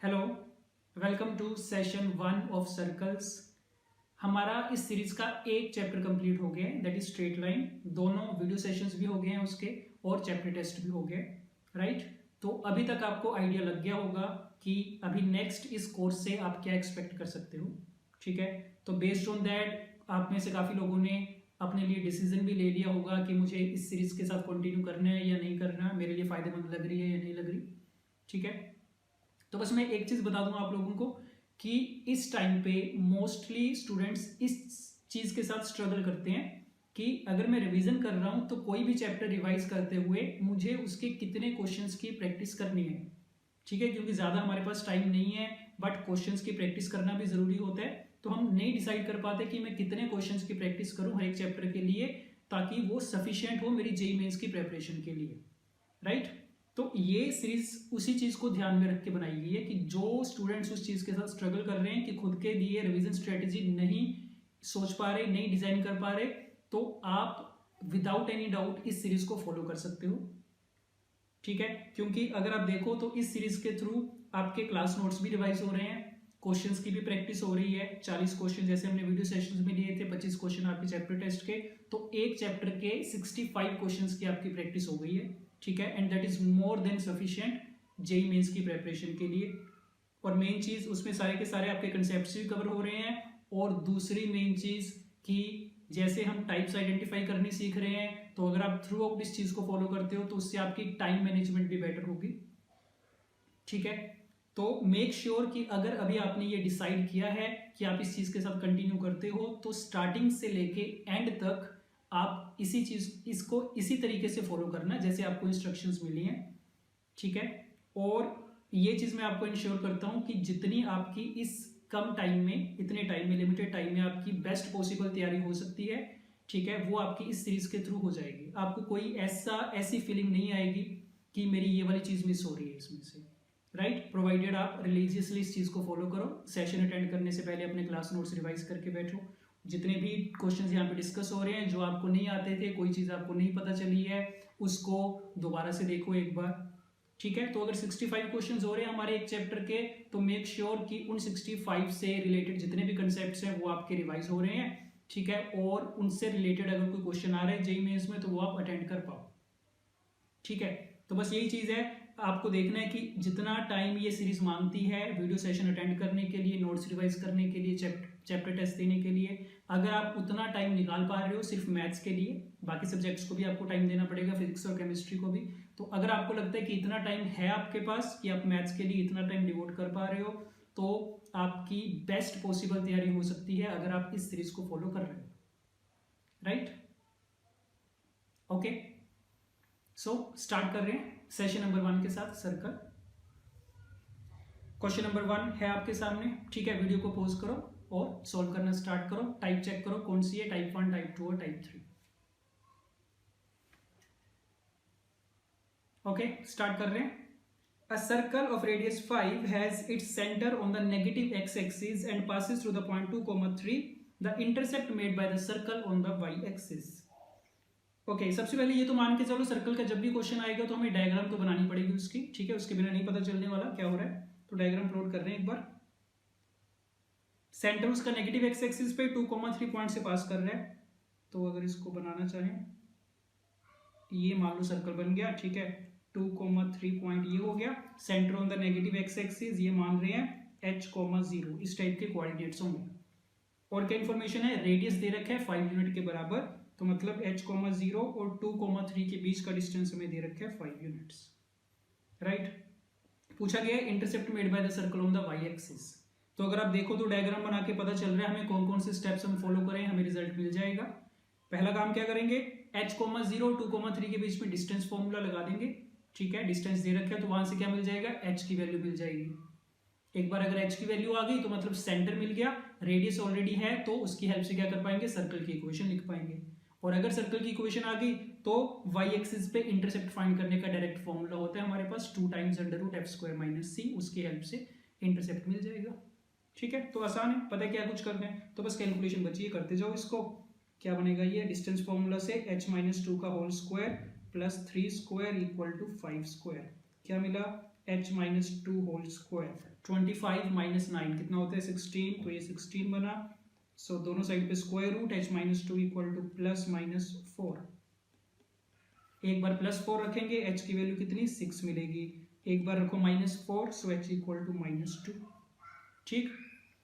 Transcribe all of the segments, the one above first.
Hello, welcome to session 1 of circles. हमारा इस series का एक चैप्टर कंप्लीट हो गया है, दैट इज स्ट्रेट लाइन। दोनों वीडियो सेशंस भी हो गए हैं उसके और चैप्टर टेस्ट भी हो गए, राइट। तो अभी तक आपको आइडिया लग गया होगा कि अभी नेक्स्ट इस कोर्स से आप क्या एक्सपेक्ट कर सकते हो, ठीक है। तो बेस्ड ऑन दैट आप में से काफ़ी लोगों ने अपने लिए डिसीजन भी ले लिया होगा कि मुझे इस सीरीज के साथ कंटिन्यू करना है या नहीं करना, मेरे लिए फ़ायदेमंद लग रही है या नहीं लग रही, ठीक है। तो बस मैं एक चीज़ बता दूं आप लोगों को कि इस टाइम पे मोस्टली स्टूडेंट्स इस चीज़ के साथ स्ट्रगल करते हैं कि अगर मैं रिवीजन कर रहा हूं तो कोई भी चैप्टर रिवाइज करते हुए मुझे उसके कितने क्वेश्चंस की प्रैक्टिस करनी है, ठीक है। क्योंकि ज़्यादा हमारे पास टाइम नहीं है, बट क्वेश्चंस की प्रैक्टिस करना भी ज़रूरी होता है। तो हम नहीं डिसाइड कर पाते कि मैं कितने क्वेश्चंस की प्रैक्टिस करूं हर एक चैप्टर के लिए, ताकि वो सफिशियंट हो मेरी जेईई मेंस की प्रेपरेशन के लिए, राइट। तो ये सीरीज उसी चीज को ध्यान में रख के बनाई गई है कि जो स्टूडेंट्स उस चीज के साथ स्ट्रगल कर रहे हैं कि खुद के लिए रिवीजन स्ट्रेटेजी नहीं सोच पा रहे, नहीं डिजाइन कर पा रहे, तो आप विदाउट एनी डाउट इस सीरीज को फॉलो कर सकते हो, ठीक है। क्योंकि अगर आप देखो तो इस सीरीज के थ्रू आपके क्लास नोट्स भी रिवाइज हो रहे हैं, क्वेश्चंस की भी प्रैक्टिस हो रही है। 40 क्वेश्चन जैसे हमने वीडियो सेशंस में लिए थे, 25 क्वेश्चन आपके चैप्टर टेस्ट के, तो एक चैप्टर के 65 क्वेश्चंस की आपकी प्रैक्टिस हो गई है, ठीक है। And that is more than sufficient JEE mains की प्रेपरेशन के लिए। और मेन चीज उसमें सारे के सारे आपके कंसेप्ट्स भी कवर हो रहे हैं। और दूसरी मेन चीज कि जैसे हम टाइप्स आइडेंटिफाई करनी सीख रहे हैं, तो अगर आप थ्रू आउट इस चीज को फॉलो करते हो तो उससे आपकी टाइम मैनेजमेंट भी बेटर होगी, ठीक है। तो मेक श्योर कि अगर अभी आपने ये डिसाइड किया है कि आप इस चीज के साथ कंटिन्यू करते हो, तो स्टार्टिंग से लेके एंड तक आप इसको इसी तरीके से फॉलो करना जैसे आपको इंस्ट्रक्शंस मिली हैं, ठीक है। और ये चीज मैं आपको इंश्योर करता हूं कि जितनी आपकी इस कम टाइम में, इतने टाइम में, लिमिटेड टाइम में आपकी बेस्ट पॉसिबल तैयारी हो सकती है, ठीक है, वो आपकी इस सीरीज के थ्रू हो जाएगी। आपको कोई ऐसी फीलिंग नहीं आएगी कि मेरी ये वाली चीज मिस हो रही है इसमें से, राइट। प्रोवाइडेड आप रिलीजियसली इस चीज को फॉलो करो, सेशन अटेंड करने से पहले अपने क्लास नोट्स रिवाइज करके बैठो, जितने भी क्वेश्चंस यहाँ पे डिस्कस हो रहे हैं, जो आपको नहीं आते थे, कोई चीज़ आपको नहीं पता चली है, उसको दोबारा से देखो एक बार, ठीक है। तो अगर 65 क्वेश्चंस हो रहे हैं हमारे एक चैप्टर के, तो मेक श्योर कि उन 65 से रिलेटेड जितने भी कंसेप्ट्स हैं वो आपके रिवाइज हो रहे हैं, ठीक है। और उनसे रिलेटेड अगर कोई क्वेश्चन आ रहा है जेईई मेंस में, तो वो आप अटेंड कर पाओ, ठीक है। तो बस यही चीज़ है, आपको देखना है कि जितना टाइम ये सीरीज मांगती है वीडियो सेशन अटेंड करने के लिए, नोट्स रिवाइज करने के लिए, चैप्टर टेस्ट देने के लिए, अगर आप उतना टाइम निकाल पा रहे हो सिर्फ मैथ्स के लिए, बाकी सब्जेक्ट्स को भी आपको टाइम देना पड़ेगा, फिजिक्स और केमिस्ट्री को भी। तो अगर आपको लगता है कि इतना टाइम है आपके पास कि आप मैथ्स के लिए इतना टाइम डिवोट कर पा रहे हो, तो आपकी बेस्ट पॉसिबल तैयारी हो सकती है अगर आप इस सीरीज को फॉलो कर रहे हो, राइट। ओके, सो स्टार्ट कर रहे हैं सेशन नंबर 1 के साथ, सर्कल। क्वेश्चन नंबर 1 है आपके सामने, ठीक है। वीडियो को पॉज करो और सॉल्व करना स्टार्ट करो। टाइप चेक करो कौन सी है, टाइप 1, टाइप 2 और टाइप 3। ओके, स्टार्ट कर रहे हैं। A circle of radius 5 has its center on the negative x-axis and passes through the point 2, 3. The intercept made by the circle on the y-axis. Okay, सबसे पहले ये तो मान के चलो सर्कल का जब भी क्वेश्चन आएगा तो हमें डायग्राम तो बनानी पड़ेगी उसकी, ठीक है। उसके बिना नहीं पता चलने वाला क्या हो रहा है। तो डायग्राम प्लॉट कर रहे हैं एक बार। सेंटर उसका नेगेटिव एक्स एक्सिस पे 2, 3 पॉइंट से पास कर रहा है। तो अगर इसको बनाना चाहें, ये मान लो सर्कल बन गया, ठीक है। 2, 3 पॉइंट ये हो गया। Centre on the negative X axis ये मान रहे हैं h, 0, इस टाइप के कोऑर्डिनेट्स होंगे। और क्या इन्फॉर्मेशन है, रेडियस दे रखा है 5 यूनिट के बराबर, तो मतलब h, 0 और 2, 3 के बीच का डिस्टेंस हमें दे रखा है 5 यूनिट्स, राइट। पूछा गया है intercept made by the circle on the Y axis. तो अगर आप देखो तो डायग्राम बना के पता चल रहा है हमें कौन कौन से स्टेप्स हम फॉलो करें, हमें रिजल्ट मिल जाएगा। पहला काम क्या करेंगे, h, 0, 2, 3 के बीच में डिस्टेंस फॉर्मूला लगा देंगे, ठीक है। डिस्टेंस दे रखा है तो वहां से क्या मिल जाएगा, h की वैल्यू मिल जाएगी। एक बार अगर h की वैल्यू आ गई तो मतलब सेंटर मिल गया, रेडियस ऑलरेडी है, तो उसकी हेल्प से क्या कर पाएंगे, सर्कल की इक्वेशन लिख पाएंगे। और अगर सर्कल की इक्वेशन आ गई तो y एक्सिस पे इंटरसेप्ट फाइंड करने का डायरेक्ट फॉर्मूला होता है हमारे पास 2 टाइम्स √f² - c, उसकी हेल्प से इंटरसेप्ट मिल जाएगा, ठीक है। तो आसान है, पता है क्या कुछ करना है, तो बस कैलकुलेशन बची है, करते जाओ इसको। क्या बनेगा ये, डिस्टेंस फॉर्मूला से h - 2 का whole square plus 3 square equal to 5 square, क्या मिला h minus 2 whole square, 25 minus 9 कितना होता है 16, तो ये 16 बना। सो दोनों साइड पे square root, h minus 2 equal to plus minus 4। एक बार प्लस 4 रखेंगे h की वैल्यू कितनी 6 मिलेगी, एक बार रखो minus 4, so h equal to minus 2। ठीक,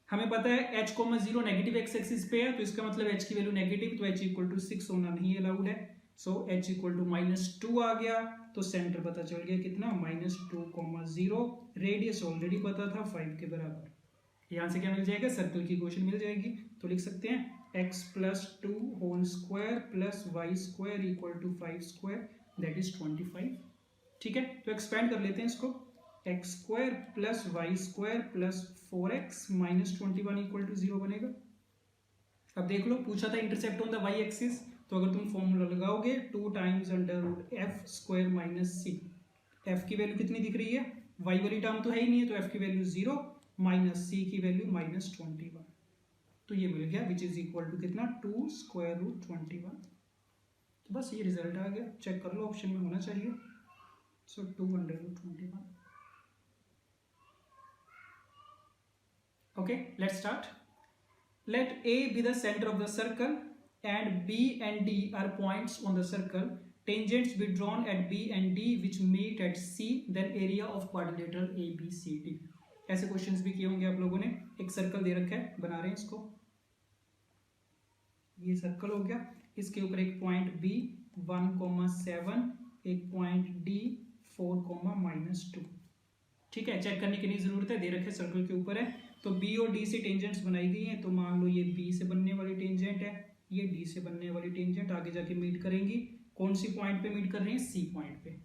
हमें पता है h comma 0 negative X axis पे है, तो इसका मतलब h की वैल्यू नेगेटिव, तो h इक्वल टू 6 होना नहीं अलाउड है। So h equal to minus 2 आ गया, तो सेंटर पता चल गया कितना माइनस 2,0, रेडियस ऑलरेडी पता था 5 के बराबर। यहाँ से क्या मिल जाएगा, सर्कल की इक्वेशन मिल जाएगी। तो लिख सकते हैं x plus 2 whole square plus Y square equal to 5 square, that is 25। ठीक है, तो एक्सपेंड कर लेते हैं इसको, x square plus Y square plus 4x minus 21 equal to 0 बनेगा। अब देख लो, पूछा था intercept on the Y axis, तो अगर तुम फॉर्मूला लगाओगे 2 times under root f square minus c, f की वैल्यू कितनी दिख रही है, वाई वाली टर्म तो है ही नहीं है, तो एफ की वैल्यू 0 माइनस सी की वैल्यू माइनस 21, तो ये मिल गया विच इज इक्वल टू कितना 2 स्क्वायर रूट 21। तो बस ये रिजल्ट आ गया, चेक कर लो ऑप्शन में होना चाहिए। सो 2 under root 21। Okay, let's start. Let A be the center of the circle and B and D are points on the circle. Tangents be drawn at B and D which meet at C, then area of quadrilateral ABCD. ऐसे questions भी किए होंगे आप लोगों ने। एक circle दे रखा है, बना रहे हैं इसको, ये सर्कल हो गया, इसके ऊपर एक पॉइंट B 1,7, एक पॉइंट D 4,-2। ठीक है, चेक करने की नहीं जरूरत है, दे रखे सर्कल के ऊपर है। तो B और D से टेंजेंट्स बनाई गई हैं, तो मान लो ये B से बनने वाली टेंजेंट है, ये D से बनने वाली टेंजेंट आगे जाके मीट करेंगी। कौन सी पॉइंट पे मीट कर रही है, C पॉइंट पे।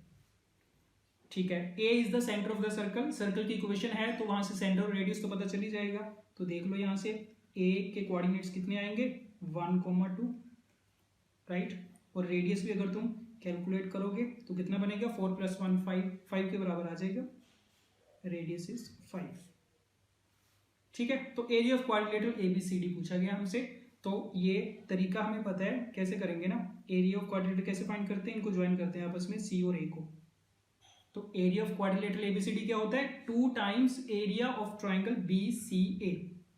ठीक है, A is the centre of the circle, circle की इक्वेशन है, तो वहां से सेंटर और रेडियस तो पता चल ही जाएगा। तो देख लो यहाँ से A के कोऑर्डिनेट्स कितने आएंगे 1,2, राइट, और रेडियस भी अगर तुम कैलकुलेट करोगे तो कितना बनेगा 4 + 1 5 के बराबर आ जाएगा, रेडियस इज 5। ठीक है, तो एरिया ऑफ क्वाड्रिलेटरल एबीसीडी पूछा गया हमसे, तो ये तरीका हमें पता है कैसे करेंगे ना। एरिया ऑफ क्वाड्रिलेटरल कैसे फाइंड करते हैं, इनको ज्वाइन करते हैं आपस में सी और ए को। तो एरिया ऑफ क्वाड्रिलेटरल एबीसीडी क्या होता है, 2 times area of triangle BCA,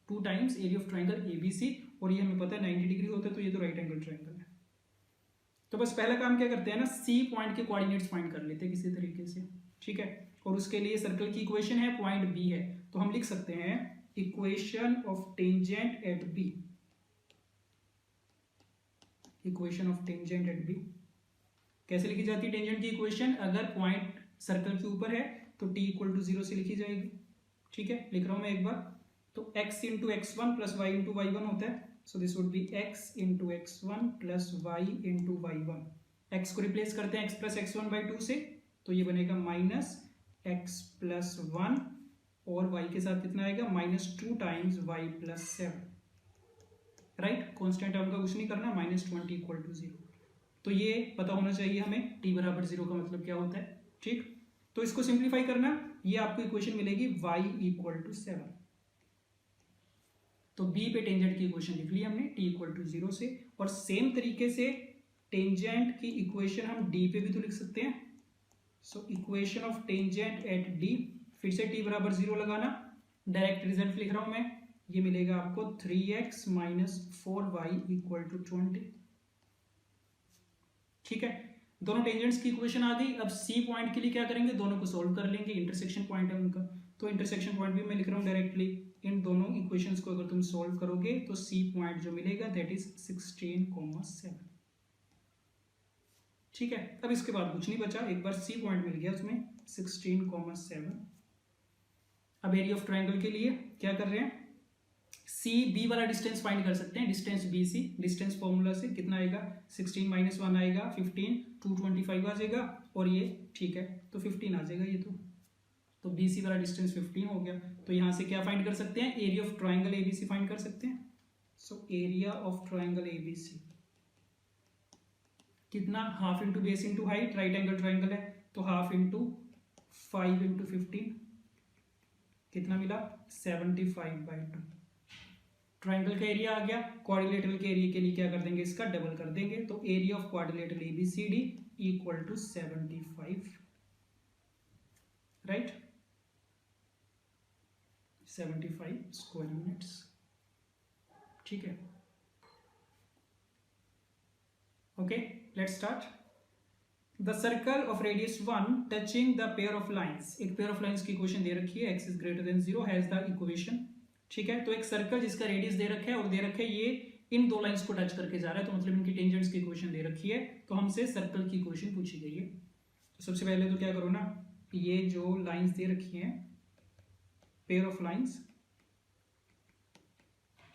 2 times area of triangle ABC, और ये हमें पता है 90 डिग्री होता है, तो ये तो राइट एंगल ट्राइंगल है। तो बस पहला काम क्या करते हैं ना, सी पॉइंट के कोऑर्डिनेट्स फाइंड कर लेते हैं किसी तरीके से। ठीक है, और उसके लिए सर्कल की इक्वेशन है, पॉइंट बी है, तो हम लिख सकते हैं equation of tangent at B, equation of tangent at B कैसे लिखी जाती है टेंजेंट की इक्वेशन, अगर पॉइंट सर्कल के ऊपर है तो t = 0 से लिखी जाएगी। ठीक है, लिख रहा हूं मैं एक बार, तो x × x1 + y × y1 होता है, so this would B x × x1 + y × y1। x को रिप्लेस करते हैं x + x1/2 से, तो ये बनेगा -x + 1, और y के साथ कितना आएगा -2 times y + 7, right, constant term का कुछ नहीं करना, -20 = 0। तो ये पता होना चाहिए हमें t = 0 का मतलब क्या होता है। ठीक, तो इसको सिंप्लीफाई करना, ये आपको इक्वेशन मिलेगी y = 7। तो b पे टेंजेंट की इक्वेशन लिख ली हमने t = 0 से, और सेम तरीके से टेंजेंट की इक्वेशन हम d पे भी तो लिख सकते हैं। So equation of tangent eight d, फिर से t = 0 लगाना, डायरेक्ट रिजल्ट लिख रहा हूं मैं, ये मिलेगा आपको 3x - 4y = 20। ठीक है, दोनों टेंजेंट्स की इक्वेशन आ गई। अब सी पॉइंट के लिए क्या करेंगे, दोनों को सोल्व कर लेंगे, इंटरसेक्शन पॉइंट है उनका, तो इंटरसेक्शन पॉइंट भी मैं लिख रहा हूं डायरेक्टली। इन दोनों इक्वेशंस को अगर तुम सोल्व करोगे तो सी पॉइंट जो मिलेगा दैट इज 16,7। ठीक है, अब इसके बाद कुछ नहीं बचा, एक बार सी पॉइंट मिल गया उसमें 16,7। अब एरिया ऑफ ट्रायंगल के लिए क्या कर रहे हैं, सी बी वाला डिस्टेंस फाइंड कर सकते हैं, distance B C, distance formula से कितना आएगा 16 - 1 आएगा 15, 225 आ जाएगा, और ये ठीक है तो 15 आ जाएगा ये तो बी सी वाला डिस्टेंस 15 हो गया। तो यहाँ से क्या फाइंड कर सकते हैं, area of triangle ABC find कर सकते हैं। So area of triangle ABC कितना, half into base into height, right angle triangle है, तो हाफ इंटू 5 × 15 कितना मिला 75/2। ट्राइंगल का एरिया आ गया, क्वाड्रिलेटरल के एरिया के लिए क्या कर देंगे, इसका डबल कर देंगे, तो area of quadrilateral ABCD = 75, right. 75 square units. ठीक है, okay, let's start. The circle of radius 1 touching the pair of lines, एक पेयर ऑफ लाइंस की इक्वेशन दे रखी है, x is greater than 0 has the equation. ठीक है, तो एक सर्कल जिसका रेडियस दे रखा है और दे रखा है ये इन दो लाइंस को टच करके जा रहा है, तो मतलब इनकी टेंजेंट्स की इक्वेशन दे रखी है, तो हमसे सर्कल की इक्वेशन पूछी गई है। तो सबसे पहले तो क्या करो ना, ये जो लाइंस दे रखी हैं, पेयर ऑफ लाइंस,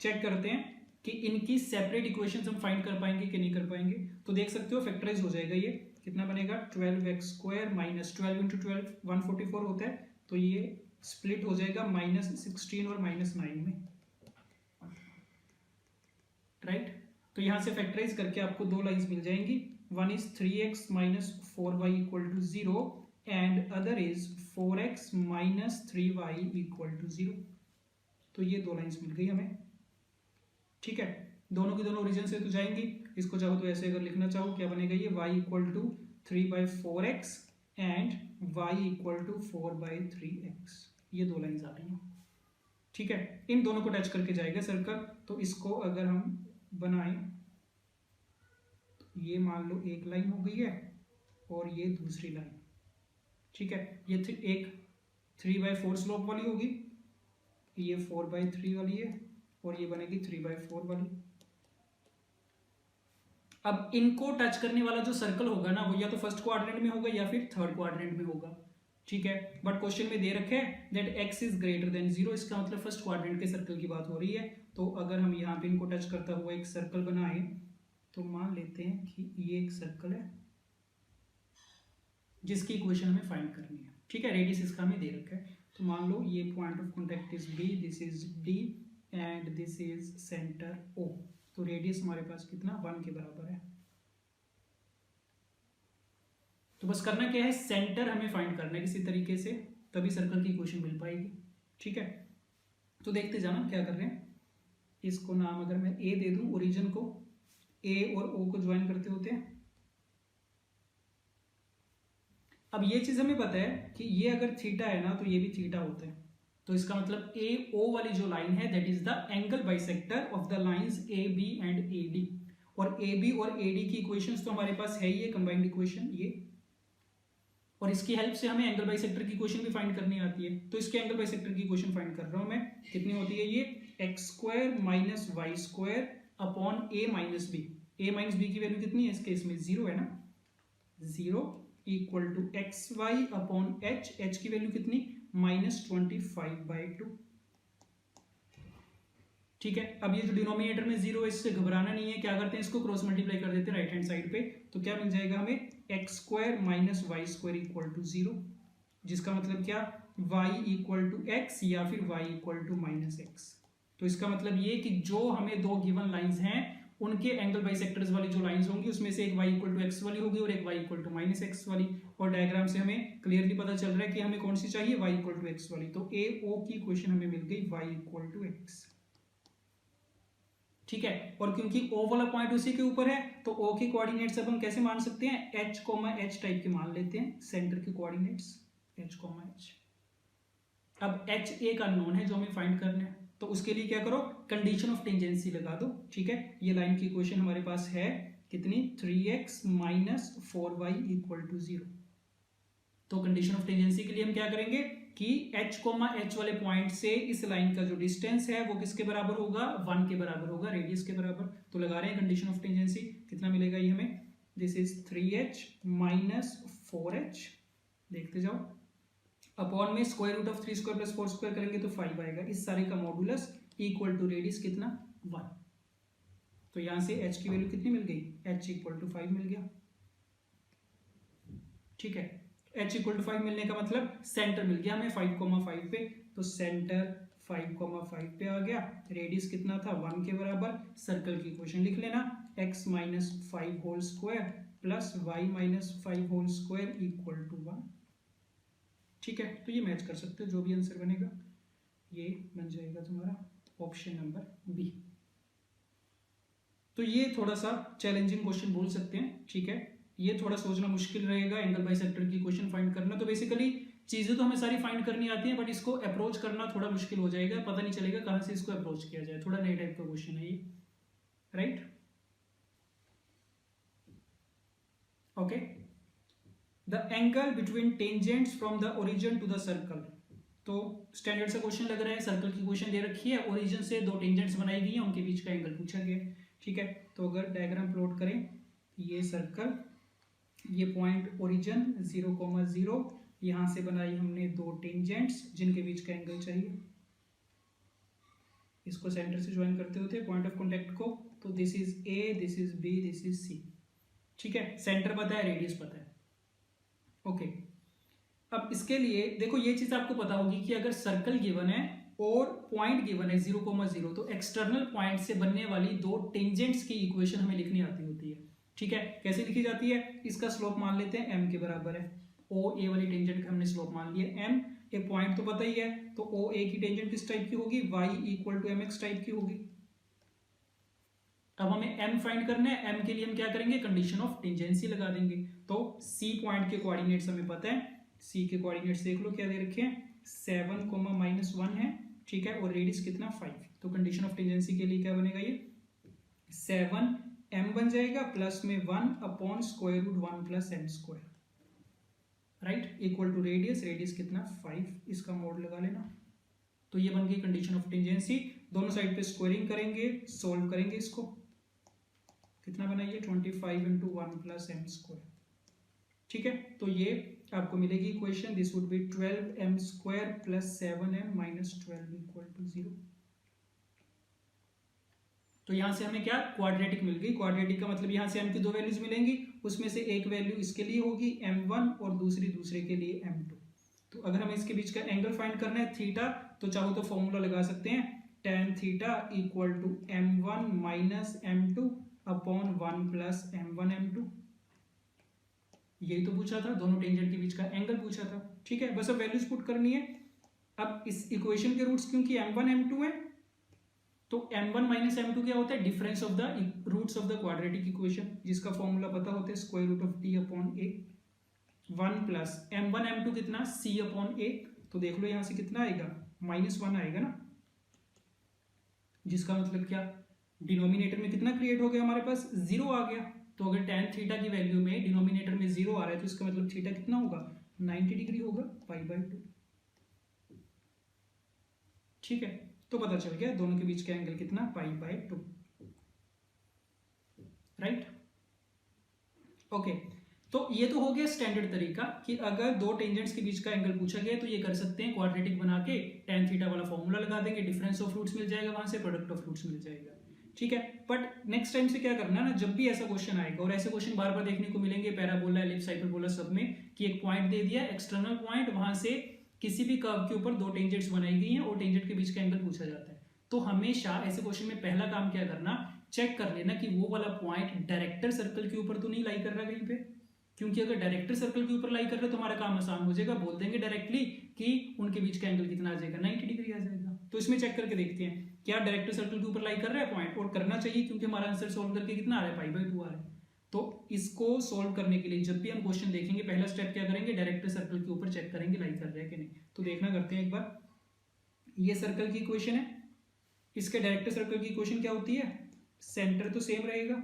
चेक करते हैं कि इनकी सेपरेट इक्वेशंस हम फाइंड कर पाएंगे कि नहीं कर पाएंगे। तो देख सकते हो फैक्टराइज हो जाएगा, ये कितना बनेगा 12x स्क्वायर माइनस 12 इंटू 12 144 होता है, तो ये स्प्लिट हो जाएगा -16 और -9 में, राइट। तो यहां से फैक्टराइज करके आपको दो लाइंस मिल जाएंगी, one is 3x minus 4y equal to 0 and other is 4x minus 3y equal to 0। तो ये दो लाइंस मिल गई हमें। ठीक है, दोनों की दोनों ओरिजिन से तो जाएंगी, इसको चाहो तो ऐसे अगर लिखना चाहो क्या बनेगा, ये y equal to 3/4x and y equal to 4/3x, ये दो लाइंस आ रही हैं। ठीक है, इन दोनों को टच करके जाएगा सर्कल, तो इसको अगर हम बनाएं तो ये मान लो एक लाइन हो गई है और ये दूसरी लाइन। ठीक है, ये एक 3/4 स्लोप वाली होगी, ये 4/3 वाली है और ये बनेगी 3/4 वाली। अब इनको टच करने वाला जो सर्कल होगा ना, वो या तो फर्स्ट क्वाड्रेंट में होगा या फिर थर्ड क्वाड्रेंट में होगा। ठीक है, बट क्वेश्चन में दे रखे हैं that x is greater than 0, इसका मतलब फर्स्ट क्वाड्रेंट के सर्कल की बात हो रही है। तो अगर हम यहाँ पे इनको टच करता हुआ एक सर्कल बनाए, तो मान लेते हैं कि ये एक सर्कल है जिसकी इक्वेशन हमें फाइंड करनी है। ठीक है, रेडियस इसका हमें दे रखा है, तो मान लो ये point of contact is B, this is D and this is centre O। तो रेडियस हमारे पास कितना 1 के बराबर है। तो बस करना क्या है, सेंटर हमें फाइंड करना है किसी तरीके से, तभी सर्कल की इक्वेशन मिल पाएगी। ठीक है, तो देखते जाना क्या कर रहे हैं। इसको नाम अगर मैं A दे दूं, ओरिजिन को A और O को ज्वाइन करते होते हैं। अब ये चीज हमें पता है कि ये अगर थीटा है ना, तो ये भी थीटा होता है, तो इसका मतलब AO वाली जो लाइन है that is the angle bisector of the lines AB and AD। और AB और AD की इक्वेशंस तो हमारे पास है ही, ये कंबाइंड इक्वेशन ये, और इसकी हेल्प से हमें एंगल बाइसेक्टर की इक्वेशन भी फाइंड करनी आती है। तो इसके एंगल बाइसेक्टर की इक्वेशन फाइंड कर रहा हूं मैं, कितनी होती है ये x square minus Y square upon a minus B. a minus B की वैल्यू कितनी है इस केस में, 0 है ना, 0 equal to X Y upon H, H की वैल्यू कितनी -25/2। ठीक है, अब ये जो डिनोमिनेटर में 0 है, इससे घबराना नहीं है, क्या करते हैं इसको क्रॉस मल्टीप्लाई कर देते हैं राइट हैंड साइड पे, तो क्या मिल जाएगा हमें X square minus Y square equal to 0, जिसका मतलब क्या y इक्वल टू एक्स या फिर y इक्वल टू -x। तो इसका मतलब ये कि जो हमें दो गिवन लाइंस हैं उनके एंगल बाइसेक्टर्स वाली जो लाइंस होंगी उसमें से एक y इक्वल टू एक्स वाली होगी और एक y इक्वल टू -x वाली। और डायग्राम से हमें क्लियरली पता चल रहा है कि हमें कौन सी चाहिए, y इक्वल टू एक्स वाली। तो AO की इक्वेशन हमें मिल गई y इक्वल टू एक्स। ठीक है, और क्योंकि O वाला पॉइंट उसी के ऊपर है, तो O के कोऑर्डिनेट्स अब हम कैसे मान सकते हैं, h, h टाइप के मान लेते हैं, सेंटर के कोऑर्डिनेट्स h, h। अब h एक अननोन है जो हमें फाइंड करना है, तो उसके लिए क्या करो, कंडीशन ऑफ टेंजेंसी लगा दो। ठीक है, ये लाइन की इक्वेशन हमारे पास है कितनी 3x minus 4y equal to 0। तो कंडीशन ऑफ टेंजेंसी के लिए हम क्या करेंगे कि h, h वाले पॉइंट से इस लाइन का जो डिस्टेंस है वो किसके बराबर होगा, 1 के बराबर होगा, रेडियस के बराबर। तो लगा रहे हैं कंडीशन ऑफ टेंजेंसी, कितना मिलेगा ये हमें, this is 3h minus 4h, देखते जाओ, अपॉन में square root of 3 square plus 4 square करेंगे तो 5 आएगा, इस सारे का मॉडुलस इक्वल टू रेडियस कितना 1। तो यहां से h की वैल्यू कितनी मिल गई, h इक्वल टू 5 मिल गया। ठीक है, h इक्वल टू 5 मिलने का मतलब सेंटर मिल गया हमें 5,5 पे, तो सेंटर 5,5 पे आ गया, रेडियस कितना था 1 के बराबर। सर्कल की इक्वेशन लिख लेना, x minus 5 whole square plus y minus 5 whole square equal to 1। ठीक है, तो ये मैच कर सकते हो, जो भी आंसर बनेगा ये बन जाएगा तुम्हारा ऑप्शन नंबर बी। तो ये थोड़ा सा चैलेंजिंग क्वेश्चन बोल सकते हैं। ठीक है, ये थोड़ा सोचना मुश्किल रहेगा, एंगल बाइसेक्टर की इक्वेशन फाइंड करना। तो बेसिकली चीज़ें तो हमें सारी फाइंड करनी आती हैं, बट इसको अप्रोच करना थोड़ा मुश्किल हो जाएगा, पता नहीं चलेगा कहाँ से इसको अप्रोच किया जाए। थोड़ा नए टाइप का क्वेश्चन है ये, right. Okay, the angle between tangents from the origin to the circle. तो स्टैंडर्ड सा क्वेश्चन लग रहा है, सर्कल की क्वेश्चन दे रखी है, ओरिजिन से दो टेंजेंट्स बनाई गई हैं, उनके बीच का एंगल पूछा गया, ठीक है। तो अगर डायग्राम प्लॉट करें, ये सर्कल, ये पॉइंट ओरिजिन 0,0, यहां से बनाई हमने दो टेंजेंट्स जिनके बीच का एंगल चाहिए, इसको सेंटर से ज्वाइन करते होते पॉइंट ऑफ कॉन्टेक्ट को। तो this is A, this is B, this is C, ठीक है। सेंटर पता है, रेडियस पता है, ओके। अब इसके लिए देखो, ये चीज आपको पता होगी कि अगर सर्कल गिवन है और पॉइंट गिवन है 0,0, तो एक्सटर्नल पॉइंट से बनने वाली दो टेंजेंट्स की इक्वेशन हमें लिखनी आती होती है, ठीक है। कैसे लिखी जाती है, इसका स्लोप मान लेते हैं m के बराबर है, ओ ए वाली टेंजेंट का हमने स्लोप मान लिया m, ये पॉइंट तो पता ही है, तो ओ ए की टेंजेंट किस टाइप की होगी, y equal to mx type की होगी। अब हमें m फाइंड करना है, m के लिए हम क्या करेंगे, कंडीशन ऑफ टेंजेंसी लगा देंगे। तो c पॉइंट के कोऑर्डिनेट्स हमें पता है, c के कोऑर्डिनेट्स देख लो क्या दे रखे हैं, 7,-1 है, ठीक है, और रेडियस कितना 5। तो कंडीशन ऑफ टेंजेंसी के लिए क्या बनेगा, ये 7m बन जाएगा प्लस में 1/√1 + m², right, equal to radius, radius कितना 5, इसका मोड लगा लेना। तो ये बन गई कंडीशन ऑफ टेंजेंसी। दोनों साइड पे स्क्वायरिंग करेंगे, सोल्व करेंगे इसको, कितना बनाइए 25 × 1 + m², ठीक है। तो ये आपको मिलेगी equation, this would B 12m² + 7m - 12 = 0। तो यहां से हमें क्या क्वाड्रेटिक मिल गई। क्वाड्रेटिक का मतलब यहां से m की दो वैल्यूज मिलेंगी, उसमें से एक वैल्यू इसके लिए होगी m1 और दूसरे के लिए m2। तो अगर हमें इसके बीच का एंगल फाइंड करना है थीटा, तो चाहो तो फॉर्मूला लगा सकते हैं, tan theta equal to m1 - m2 upon 1 + m1 m2। यही तो पूछा था, दोनों टेंजेंट के बीच का एंगल पूछा था, ठीक है। बस अब वैल्यूज पुट करनी है। अब इस इक्वेशन के रूट्स क्योंकि m1 m2 है, तो m1 - m2 क्या होता है, difference of the roots of the quadratic equation, जिसका फॉर्मूला पता होता है √t/a। 1 + m1 m2 कितना c/a। तो देख लो यहां से कितना आएगा, -1 आएगा ना, जिसका मतलब क्या, डिनोमिनेटर में कितना क्रिएट हो गया, हमारे पास 0 आ गया। तो अगर tan थीटा की वैल्यू में डिनोमिनेटर में 0 आ रहा है, तो इसका मतलब थीटा कितना होगा, 90 डिग्री होगा, π/2, ठीक है। तो पता चल गया दोनों के बीच का एंगल कितना, π/2, राइट, ओके। तो ये तो हो गया स्टैंडर्ड तरीका कि अगर दो टेंजेंट्स के बीच का एंगल पूछा गया तो ये कर सकते हैं, क्वाड्रेटिक बना के tan थीटा वाला फॉर्मूला लगा देंगे, डिफरेंस ऑफ रूट्स मिल जाएगा, वहां से प्रोडक्ट ऑफ रूट्स मिल जाएगा, ठीक है। बट नेक्स्ट टाइम से क्या करना ना, जब भी ऐसा क्वेश्चन आएगा, और ऐसे क्वेश्चन बार बार देखने को मिलेंगे पैराबोला, एलिप्स, हाइपरबोला सब में, कि एक पॉइंट दे दिया एक्सटर्नल पॉइंट, वहां से किसी भी कर्व के ऊपर दो टेंजेंट्स बनाई गई हैं और टेंजेंट के बीच का एंगल पूछा जाता है। तो हमेशा ऐसे क्वेश्चन में पहला काम क्या करना, चेक कर लेना कि वो वाला पॉइंट डायरेक्टर सर्कल के ऊपर तो नहीं लाई कर रहा कहीं पे, क्योंकि अगर डायरेक्टर सर्कल के ऊपर लाई कर रहे हो तो हमारा काम आसान हो जाएगा, बोल देंगे डायरेक्टली कि उनके बीच का एंगल कितना आ जाएगा, 90 डिग्री आ जाएगा। तो इसमें चेक करके देखते हैं क्या डायरेक्टर सर्कल के ऊपर लाई कर रहा है पॉइंट, और करना चाहिए क्योंकि हमारा आंसर सोल्व करके कितना आ रहा है, π/2 आ रहा है। तो इसको सोल्व करने के लिए जब भी हम क्वेश्चन देखेंगे, पहला स्टेप क्या करेंगे, डायरेक्टर सर्कल के ऊपर चेक करेंगे लाई कर रहा है कि नहीं। तो देखना करते हैं एक बार, ये सर्कल की इक्वेशन है, इसके डायरेक्टर सर्कल की इक्वेशन क्या होती है, सेंटर तो सेम रहेगा,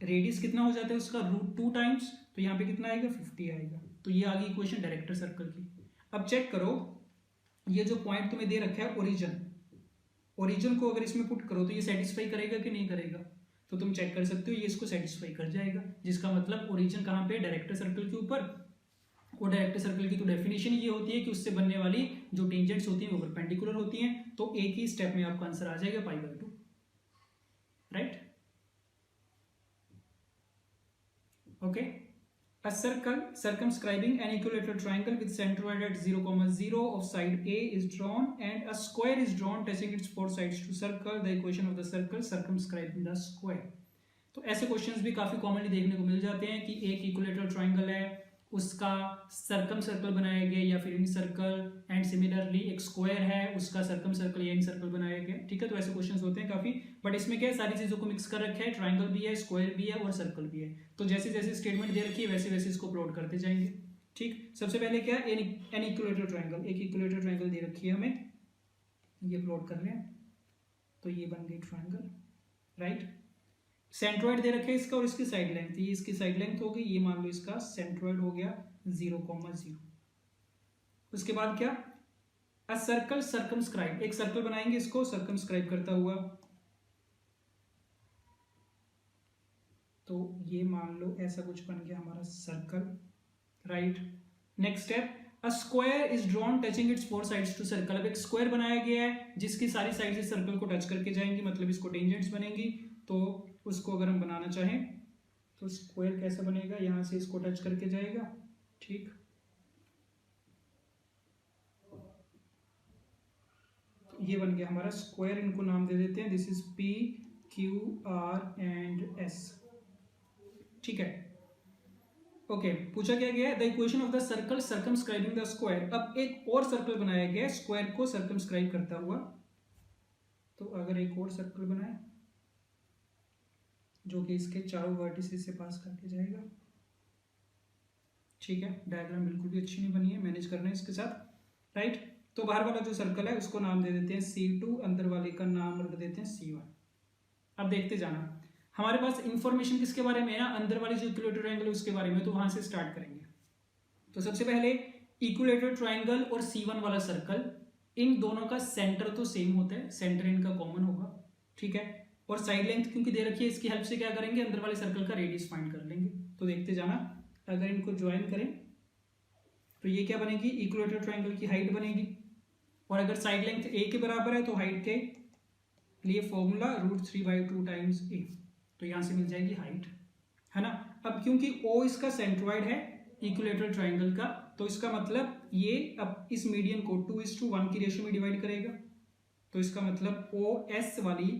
रेडियस कितना हो जाता है उसका √2 टाइम्स, तो यहाँ पे कितना आएगा 50 आएगा। तो ये आ गई इक्वेशन डायरेक्टर सर्कल की। अब चेक करो, ये जो पॉइंट तुम्हें दे रखा है ओरिजिन, ओरिजिन को अगर इसमें पुट करो तो ये सेटिस्फाई करेगा कि नहीं करेगा, तो तुम चेक कर सकते हो, ये इसको सेटिस्फाई कर जाएगा, जिसका मतलब ओरिजिन कहाँ पे, डायरेक्टर सर्कल के ऊपर। और डायरेक्टर सर्कल की तो डेफिनेशन ये होती है कि उससे बनने वाली जो टेंजेंट्स होती हैं वो परपेंडिकुलर होती हैं। तो एक ही स्टेप में आपका आंसर आ जाएगा π/2, right, okay. A circle circumscribing an equilateral triangle with centroid at 0,0 of side A is drawn and a square is drawn touching its four sides to circle. The equation of the circle circumscribing the square. तो ऐसे questions भी काफी commonly देखने को मिल जाते हैं कि एक इक्विलेटरल ट्राइंगल है, उसका सर्कम सर्कल बनाया गया या फिर इन सर्कल, एंड सिमिलरली एक स्क्वायर है, उसका सर्कम सर्कल या इन सर्कल बनाया गया, ठीक है। तो ऐसे क्वेश्चंस होते हैं काफी, बट इसमें क्या है, सारी चीजों को मिक्स कर रखा है, ट्राइंगल भी है, स्क्वायर भी है और सर्कल भी है। तो जैसे जैसे स्टेटमेंट दे रखी है वैसे वैसे इसको प्लॉट करते जाएंगे, ठीक, सबसे पहले क्या है, एन इक्विलेटरल ट्रायंगल, एक इक्विलेटरल ट्रायंगल दे रखी है हमें, ये प्लॉट कर रहे हैं, तो ये बन गई ट्रायंगल, राइट। सेंट्रोइड दे रखे है इसका और इसकी साइड लेंथ, ये इसकी साइड लेंथ हो गई, ये मान लो इसका सेंट्रोइड हो गया 0,0। उसके बाद क्या, अ सर्कल सर्कमस्क्राइब, एक सर्कल बनाएंगे इसको सर्कमस्क्राइब करता हुआ, तो ये मान लो ऐसा कुछ बन गया हमारा circle, right. Next step, a square is drawn touching its four sides to circle, अब एक स्क्वायर बनाया गया है जिसकी सारी साइड से सर्कल को टच करके जाएंगी, मतलब इसको टेंजेंट्स बनेंगी। तो उसको अगर हम बनाना चाहें तो स्क्वायर कैसे बनेगा, यहां से इसको टच करके जाएगा, ठीक। ये बन गया हमारा स्क्वायर, इनको नाम दे देते हैं, this is P Q R and S, ठीक है। ओके, पूछा क्या गया है, the equation of the circle circumscribing the square, अब एक और सर्कल बनाया गया है स्क्वायर को सर्कमस्क्राइब करता हुआ, तो अगर एक और सर्कल बनाए जो कि इसके चारों वर्टिसेस से पास करके जाएगा, ठीक है। डायग्राम बिल्कुल भी अच्छी नहीं बनी है, मैनेज करना है इसके साथ, राइट। तो बाहर वाला जो सर्कल है उसको नाम दे देते हैं C2, अंदर वाले का नाम रख देते हैं C1। अब देखते जाना, हमारे पास इंफॉर्मेशन किसके बारे में है ना, अंदर वाली जो इक्विलेटरल ट्रायंगल है उसके बारे में, तो वहां से स्टार्ट करेंगे। तो सबसे पहले इक्विलेटरल ट्रायंगल और C1 वाला सर्कल, इन दोनों का सेंटर तो सेम होता है, सेंटर इनका कॉमन होगा, ठीक है। और साइड लेंथ क्योंकि दे रखी है, इसकी हेल्प से क्या करेंगे, अंदर वाले सर्कल का रेडियस फाइंड कर लेंगे। तो देखते जाना, अगर इनको ज्वाइन करें तो ये क्या बनेगी, इक्विलेटरल ट्रायंगल की हाइट बनेगी, और अगर साइड लेंथ a के बराबर है तो हाइट के लिए फॉर्मूला √3/2 टाइम्स a, तो यहां से मिल जाएगी हाइट, है ना। अब क्योंकि O इसका सेंट्रॉइड है इक्विलेटरल ट्रायंगल का, तो इसका मतलब ये अब इस मीडियन को 2:1 की रेशियो में डिवाइड करेगा, तो इसका मतलब OS वाली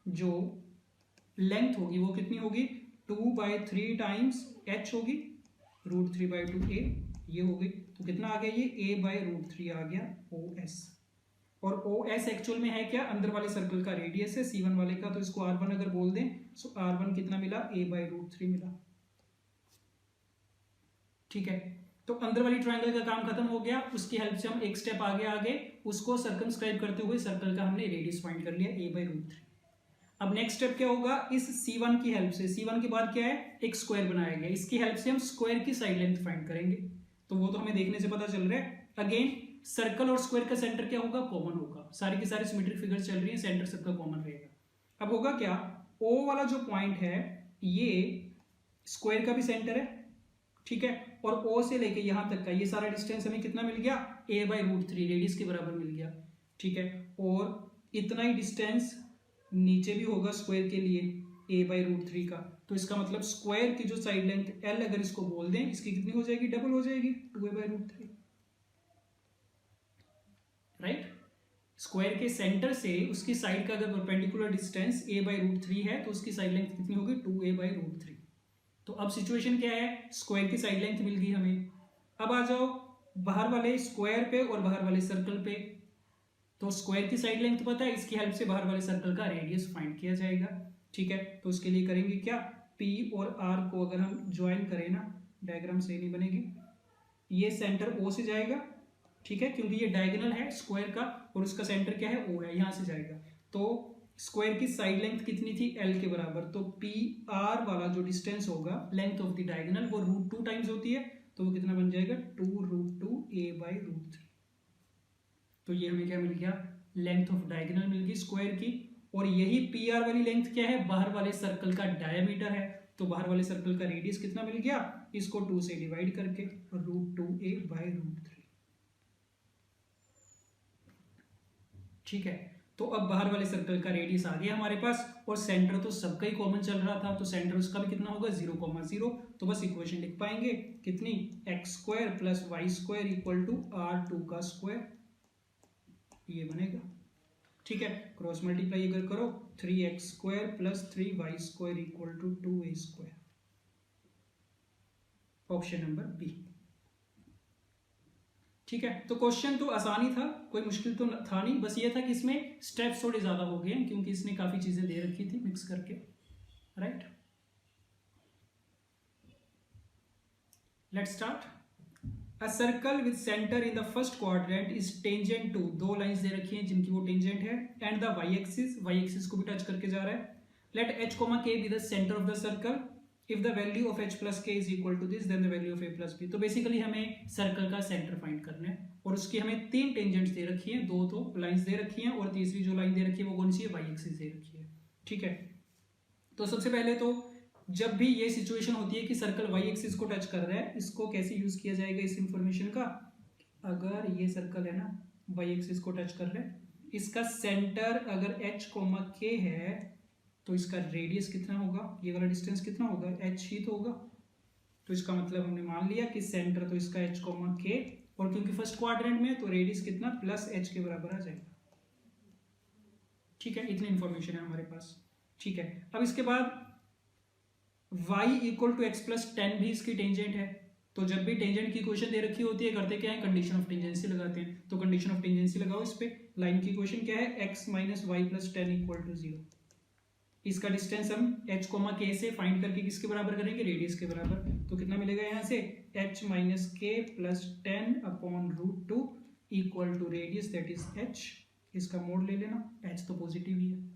जो लेंथ होगी वो कितनी होगी, 2/3 टाइम्स h होगी, √3/2 a ये होगी, तो कितना आ गया, ये a/√3 आ गया OS। और OS एक्चुअल में है क्या, अंदर वाले सर्कल का रेडियस है C1 वाले का, तो इसको R1 अगर बोल दें तो R1 कितना मिला, a/√3 मिला, ठीक है। तो अंदर वाली ट्रायंगल का काम खत्म हो गया, उसकी हेल्प से हम एक स्टेप आगे उसको सर्कमस्क्राइब करते हुए सर्कल का हमने रेडियस फाइंड कर लिया a/√3। अब नेक्स्ट स्टेप क्या होगा, इस C1 की हेल्प से, C1 के बाद क्या है, एक स्क्वायर बनाया गया, इसकी हेल्प से हम स्क्वायर की साइड लेंथ फाइंड करेंगे, तो वो तो हमें देखने से पता चल रहा है। अगेन सर्कल और स्क्वायर का सेंटर क्या होगा, कॉमन होगा, सारी की सारी सिमेट्रिक फिगर्स चल रही है, सेंटर सबका कॉमन रहेगा। अब होगा क्या, O वाला जो पॉइंट है ये स्क्वायर का भी सेंटर है, ठीक है, और O से लेके यहां तक का ये सारा डिस्टेंस हमें कितना मिल गया, a/√3 रेडियस के बराबर मिल गया, ठीक है। और इतना ही डिस्टेंस नीचे भी होगा स्क्वायर के लिए a/√3 का, तो इसका मतलब स्क्वायर की जो साइड लेंथ L अगर इसको बोल दें, इसकी कितनी हो जाएगी, डबल हो जाएगी, 2a/√3, राइट। स्क्वायर के सेंटर से उसकी साइड का अगर परपेंडिकुलर डिस्टेंस a/√3 है तो उसकी साइड लेंथ कितनी होगी, 2a/√3। तो अब सिचुएशन क्या है, स्क्वायर की साइड लेंथ मिल गई हमें। अब आ जाओ बाहर वाले स्क्वायर पे और बाहर वाले सर्कल पे, तो स्क्वायर की साइड लेंथ पता है, इसकी हेल्प से बाहर वाले सर्कल का रेडियस फाइंड किया जाएगा, ठीक है। तो उसके लिए करेंगे क्या, P और R को अगर हम ज्वाइन करें ना, डायग्राम सही नहीं बनेगी, ये सेंटर O से जाएगा, ठीक है, क्योंकि ये डायगोनल है स्क्वायर का और उसका सेंटर क्या है, O है, यहां से जाएगा। तो स्क्वायर की साइड लेंथ कितनी थी, L के बराबर, तो PR वाला जो डिस्टेंस होगा लेंथ ऑफ द डायगोनल वो √2 टाइम्स होती है, तो वो कितना बन जाएगा, 2√2 a/√3। तो ये हमें क्या मिल गया, लेंथ ऑफ डायगोनल मिल गई स्क्वायर की, और यही PR वाली लेंथ क्या है, बाहर वाले सर्कल का डायमीटर है, तो बाहर वाले सर्कल का रेडियस कितना मिल गया, इसको 2 से डिवाइड करके √2a/√3, ठीक है। तो अब बाहर वाले सर्कल का रेडियस आ गया हमारे पास, और सेंटर तो सबका ही कॉमन चल रहा था, तो सेंटर उसका भी कितना होगा, 0,0। तो बस इक्वेशन लिख पाएंगे कितनी, x² + y² = R2 का स्क्वायर, ये बनेगा, ठीक है। क्रॉस मल्टीप्लाई अगर करो, 3x² + 3y² = 2a², option number B, ठीक है। तो क्वेश्चन तो आसानी था, कोई मुश्किल तो था नहीं, बस ये था कि इसमें स्टेप्स थोड़े ज्यादा हो गए क्योंकि इसने काफी चीजें दे रखी थी मिक्स करके, right. Let's start. A circle with centre in the first quadrant is tangent to, दो लाइंस दे रखी हैं जिनकी वो टेंजेंट है, एंड द वाई एक्सिस को भी टच करके जा रहा है. Let h comma k be the centre of the circle. If the value of h plus k is equal to this then the value of a plus b. तो basically हमें circle का centre find करना है और उसकी हमें तीन tangents दे रखी हैं, दो तो लाइंस दे रखी हैं और तीसरी जो लाइन दे रखी है वो कौन सी है, वाई एक्सिस दे रखी है. ठीक है, तो सबसे पहले तो जब भी ये सिचुएशन होती है कि सर्कल वाई एक्सिस को टच कर रहा है, इसको कैसे यूज किया जाएगा इस इंफॉर्मेशन का. अगर ये सर्कल है ना वाई एक्सिस को टच कर रहा है, इसका सेंटर अगर एच कोमा के है तो इसका रेडियस कितना होगा, ये वाला डिस्टेंस कितना होगा, एच ही तो होगा. तो इसका मतलब हमने मान लिया कि सेंटर तो इसका एच कोमा के, और क्योंकि फर्स्ट क्वाड्रेंट में तो रेडियस कितना प्लस एच के बराबर आ जाएगा. ठीक है, इतनी इंफॉर्मेशन है हमारे पास. ठीक है, अब इसके बाद y equal to X plus 10 भी इसकी टेंजेंट है. तो जब भी टेंजेंट की इक्वेशन दे रखी होती है करते क्या है, कंडीशन ऑफ टेंजेंसी लगाते हैं. तो कंडीशन ऑफ टेंजेंसी लगाओ इस पे. लाइन की इक्वेशन क्या है, x minus Y plus 10 equal to 0. इसका डिस्टेंस हम h कोमा k से फाइंड करके किसके बराबर करेंगे, रेडियस के बराबर. तो कितना मिलेगा यहाँ से, h minus K plus 10 upon root 2 equal to radius that is h. इसका मोड ले लेना, h तो पॉजिटिव ही है.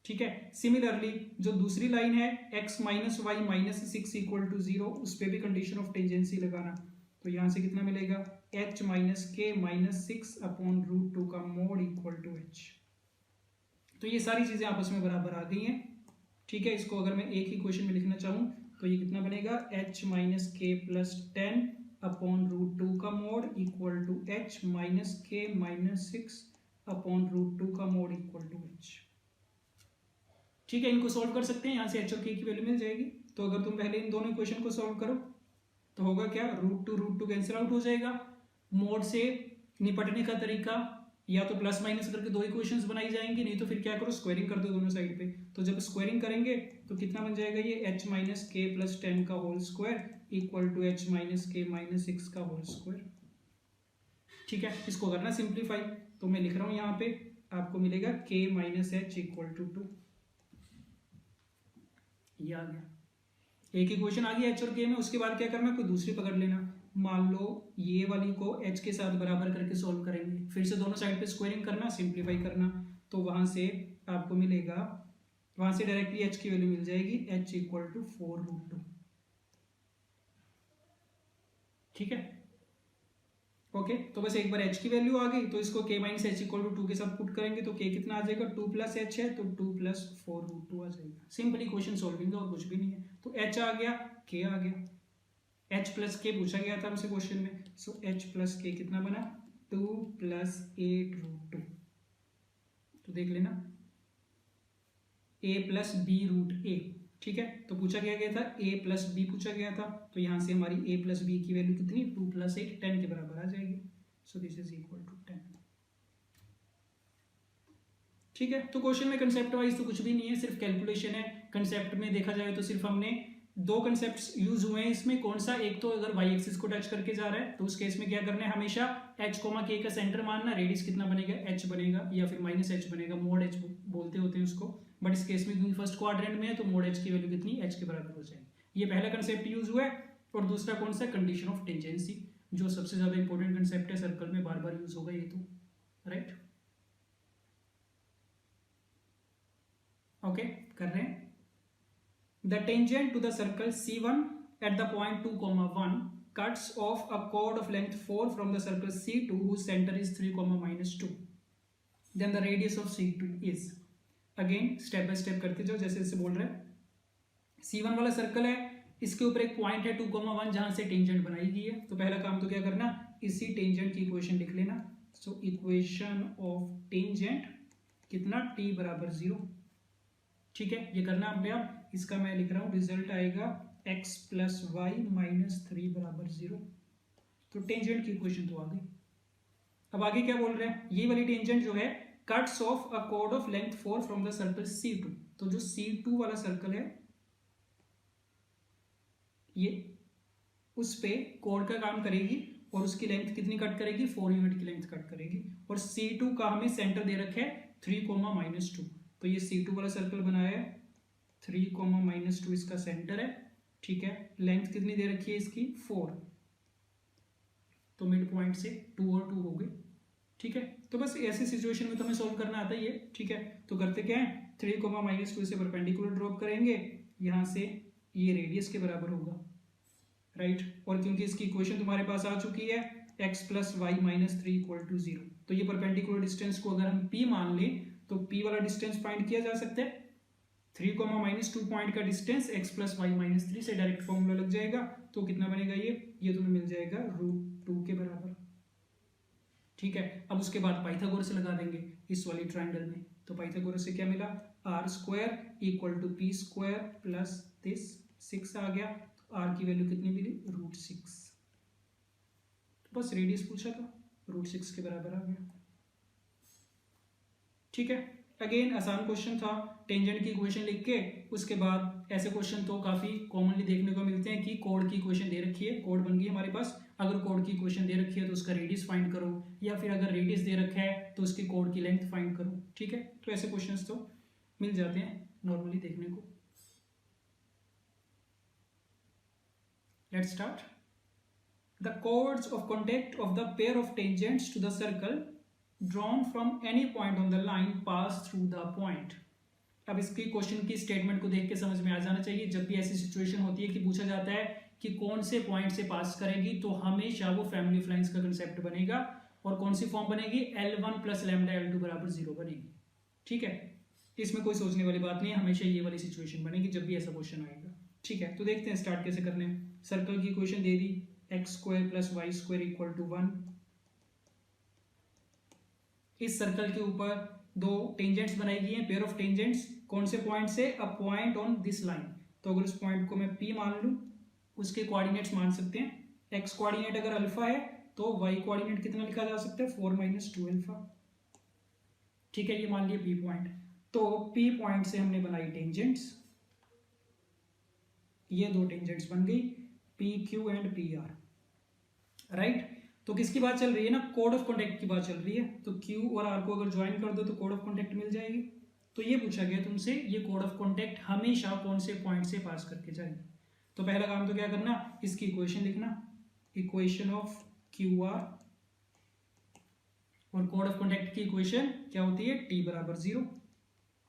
ठीक है, सिमिलरली जो दूसरी लाइन है x minus Y minus 6 equal to 0, उस पर भी कंडीशन ऑफ टेंजेंसी लगाना. तो यहां से कितना मिलेगा, h minus K minus 6 upon root 2 का मोड इक्वल टू h. तो ये सारी चीजें आपस में बराबर आ गई हैं. ठीक है, इसको अगर मैं एक ही क्वेश्चन में लिखना चाहूं तो ये कितना बनेगा, h minus K plus 10 upon root 2 का mod equal to h minus K minus 6 upon root 2 का मोड इक्वल टू h. ठीक है, इनको सॉल्व कर सकते हैं, यहाँ से h और k की वैल्यू मिल जाएगी. तो अगर तुम पहले इन दोनों इक्वेशन को सॉल्व करो तो होगा क्या, रूट टू कैंसिल आउट हो जाएगा. मोड से निपटने का तरीका या तो प्लस माइनस करके दो इक्वेशंस बनाई जाएंगी, नहीं तो फिर क्या करो, स्क्वायरिंग कर दो दोनों साइड पे. तो जब स्क्वायरिंग करेंगे तो कितना बन जाएगा, ये h माइनस के प्लस 10 का whole square equal to h minus K minus 6 का होल स्क्वायर. ठीक है, इसको करना सिंप्लीफाई. तो मैं लिख रहा हूँ यहाँ पे, आपको मिलेगा k minus H equal to 2. ये आ गया, एक इक्वेशन आ गई h और k में. उसके बाद क्या करना, कोई दूसरी पकड़ लेना. मान लो ये वाली को h के साथ बराबर करके सॉल्व करेंगे, फिर से दोनों साइड पे स्क्वायरिंग करना, सिंप्लीफाई करना. तो वहां से आपको मिलेगा, वहां से डायरेक्टली h की वैल्यू मिल जाएगी, h इक्वल टू 4 रूट 2. ठीक है, ओके. तो बस एक बार h की वैल्यू आ गई तो इसको k minus H equal to 2 के साथ पुट करेंगे तो k कितना आ जाएगा, 2 प्लस एच है तो 2 प्लस 4 रूट 2 आ जाएगा. सिंपली क्वेश्चन सॉल्विंग और कुछ भी नहीं है. तो h आ गया, k आ गया. h प्लस k पूछा गया था हमसे क्वेश्चन में. सो h प्लस k कितना बना, 2 प्लस 8 रूट 2. तो देख लेना, a plus B root a. ठीक है, तो पूछा गया था a प्लस बी पूछा गया था. तो यहां से हमारी a प्लस बी की वैल्यू कितनी, 2 प्लस 8 10 के बराबर आ जाएगी. So this is equal to 10. ठीक है, तो क्वेश्चन में कंसेप्ट वाइज तो कुछ भी नहीं है, सिर्फ कैलकुलेशन है. कंसेप्ट में देखा जाए तो सिर्फ हमने दो कंसेप्ट यूज हुए हैं इसमें. कौन सा, एक तो अगर वाई एक्सिस को टच करके जा रहा है तो उस केस में क्या करना है, हमेशा h कोमा k का सेंटर मानना. रेडियस कितना बनेगा, h बनेगा या फिर माइनस h बनेगा, मोड h बोलते होते हैं उसको. बट इस केस में क्योंकि फर्स्ट क्वाड्रेंट में है तो मोड h की वैल्यू कितनी, h के बराबर हो जाएगी. ये पहला कंसेप्ट यूज हुआ है. और दूसरा कौन सा, कंडीशन ऑफ टेंजेंसी, जो सबसे ज्यादा इंपॉर्टेंट कंसेप्ट है, सर्कल में बार बार यूज होगा ये तो. राइट, ओके, कर रहे हैं. The tangent to the circle C1 at the point 2, 1 cuts off a chord of length 4 from the circle C2 whose center is 3, minus 2. Then the radius of C2 is. Again step by step करते जाओ जैसे जैसे बोल रहे हैं. C1 वाला circle है, इसके ऊपर एक पॉइंट है 2, 1 जहां से टेंजेंट बनाई गई है. तो पहला काम तो क्या करना, इसी टेंजेंट की इक्वेशन लिख लेना. सो इक्वेशन ऑफ टेंजेंट कितना, t बराबर 0. ठीक है, ये करना अपने आप. इसका मैं लिख रहा हूं, रिजल्ट आएगा x प्लस वाई माइनस 3 बराबर 0. तो टेंजेंट की इक्वेशन तो आ गई. अब आगे क्या बोल रहे हैं, ये वाली टेंजेंट जो है cuts of a cord of length 4 from the circle C2. तो जो C2 वाला सर्कल है ये, उस पे कॉर्ड का काम करेगी और उसकी लेंथ कितनी कट करेगी, 4 यूनिट की लेंथ कट करेगी. और C2 का हमें सेंटर दे रखा है 3, माइनस 2. तो ये C2 वाला सर्कल बनाया है, 3, माइनस 2 इसका सेंटर है. ठीक है, लेंथ कितनी दे रखी है इसकी, 4. तो मिड पॉइंट से 2 और 2 हो गए। ठीक है, तो बस ऐसी सिचुएशन में तो हमें सॉल्व करना आता ही है। ठीक है, तो करते क्या है, 3, -2 से परपेंडिकुलर ड्रॉप करेंगे, यहाँ से ये रेडियस के बराबर होगा, राइट। और क्योंकि इसकी इक्वेशन तुम्हारे पास आ चुकी है x + y - 3 = 0, तो ये परपेंडिकुलर डिस्टेंस को अगर हम p मान लें तो p वाला डिस्टेंस फाइंड किया जा सकता है। 3, -2 पॉइंट का डिस्टेंस x + y - 3 से डायरेक्ट फॉर्मूला लग जाएगा, तो कितना बनेगा ये तुम्हें मिल जाएगा √2 के बराबर। ठीक है, अब उसके बाद पाइथागोरस लगा देंगे इस वाली ट्रायंगल में, तो पाइथागोरस से क्या मिला, r² = p² प्लस दिस 6 आ गया, r की वैल्यू कितनी मिली, √6। तो बस रेडियस पूछा था, √6 के बराबर आ गया। ठीक है, अगेन आसान क्वेश्चन था, टेंजेंट की इक्वेशन लिख के उसके बाद ऐसे क्वेश्चन तो काफी कॉमनली देखने को मिलते हैं कि कोड की इक्वेशन दे रखी है, कोड बन गई हमारे पास, अगर कोड की इक्वेशन दे रखी है तो उसका रेडियस फाइंड करो, या फिर अगर रेडियस दे रखा है तो उसकी कोड की लेंथ फाइंड करो। ठीक है, तो ऐसे क्वेश्चंस तो मिल जाते हैं नॉर्मली देखने को। Let's start. The chords of contact of the pair of tangents to the circle drawn from any point on the line pass through the point। अब इसकी क्वेश्चन की स्टेटमेंट को देख के समझ में आ जाना चाहिए, जब भी ऐसी सिचुएशन होती है कि पूछा जाता है कि कौन से पॉइंट से पास करेगी, तो हमेशा वो फैमिली ऑफ लाइंस का कंसेप्ट बनेगा, और कौन सी फॉर्म बनेगी, L1 + λ L2 = 0 बनेगी। ठीक है, इसमें कोई सोचने वाली बात नहीं है, हमेशा ये वाली सिचुएशन बनेगी जब भी ऐसा क्वेश्चन आएगा। ठीक है, तो देखते हैं स्टार्ट कैसे करने हैं। सर्कल की इक्वेशन दे दी, x² + y² = 1। इस सर्कल के ऊपर दो टेंजेंट्स बनाई गई हैं, पेयर ऑफ टेंजेंट्स, कौन से पॉइंट से, a point on this line. तो अगर उस पॉइंट को मैं P मान लूं, उसके कोऑर्डिनेट्स मान सकते हैं, x कोऑर्डिनेट अगर अल्फा है तो y कोऑर्डिनेट कितना लिखा जा सकता है, 4 - 2 अल्फा। ठीक है, ये मान लिया P पॉइंट, तो P पॉइंट से हमने बनाई टेंजेंट्स, ये दो टेंजेंट्स बन गई PQ एंड PR, राइट। तो किसकी बात चल रही है ना, कोड ऑफ कॉन्टेक्ट की बात चल रही है, तो Q और R को अगर ज्वाइन कर दो तो कोड ऑफ कॉन्टेक्ट मिल जाएगी। तो ये पूछा गया तुमसे, ये कोड ऑफ कॉन्टेक्ट हमेशा कौन से पॉइंट से पास करके जाएगी। तो पहला काम तो क्या करना, इसकी इक्वेशन लिखना, इक्वेशन ऑफ QR, और कोड ऑफ कॉन्टेक्ट की इक्वेशन क्या होती है, T = 0,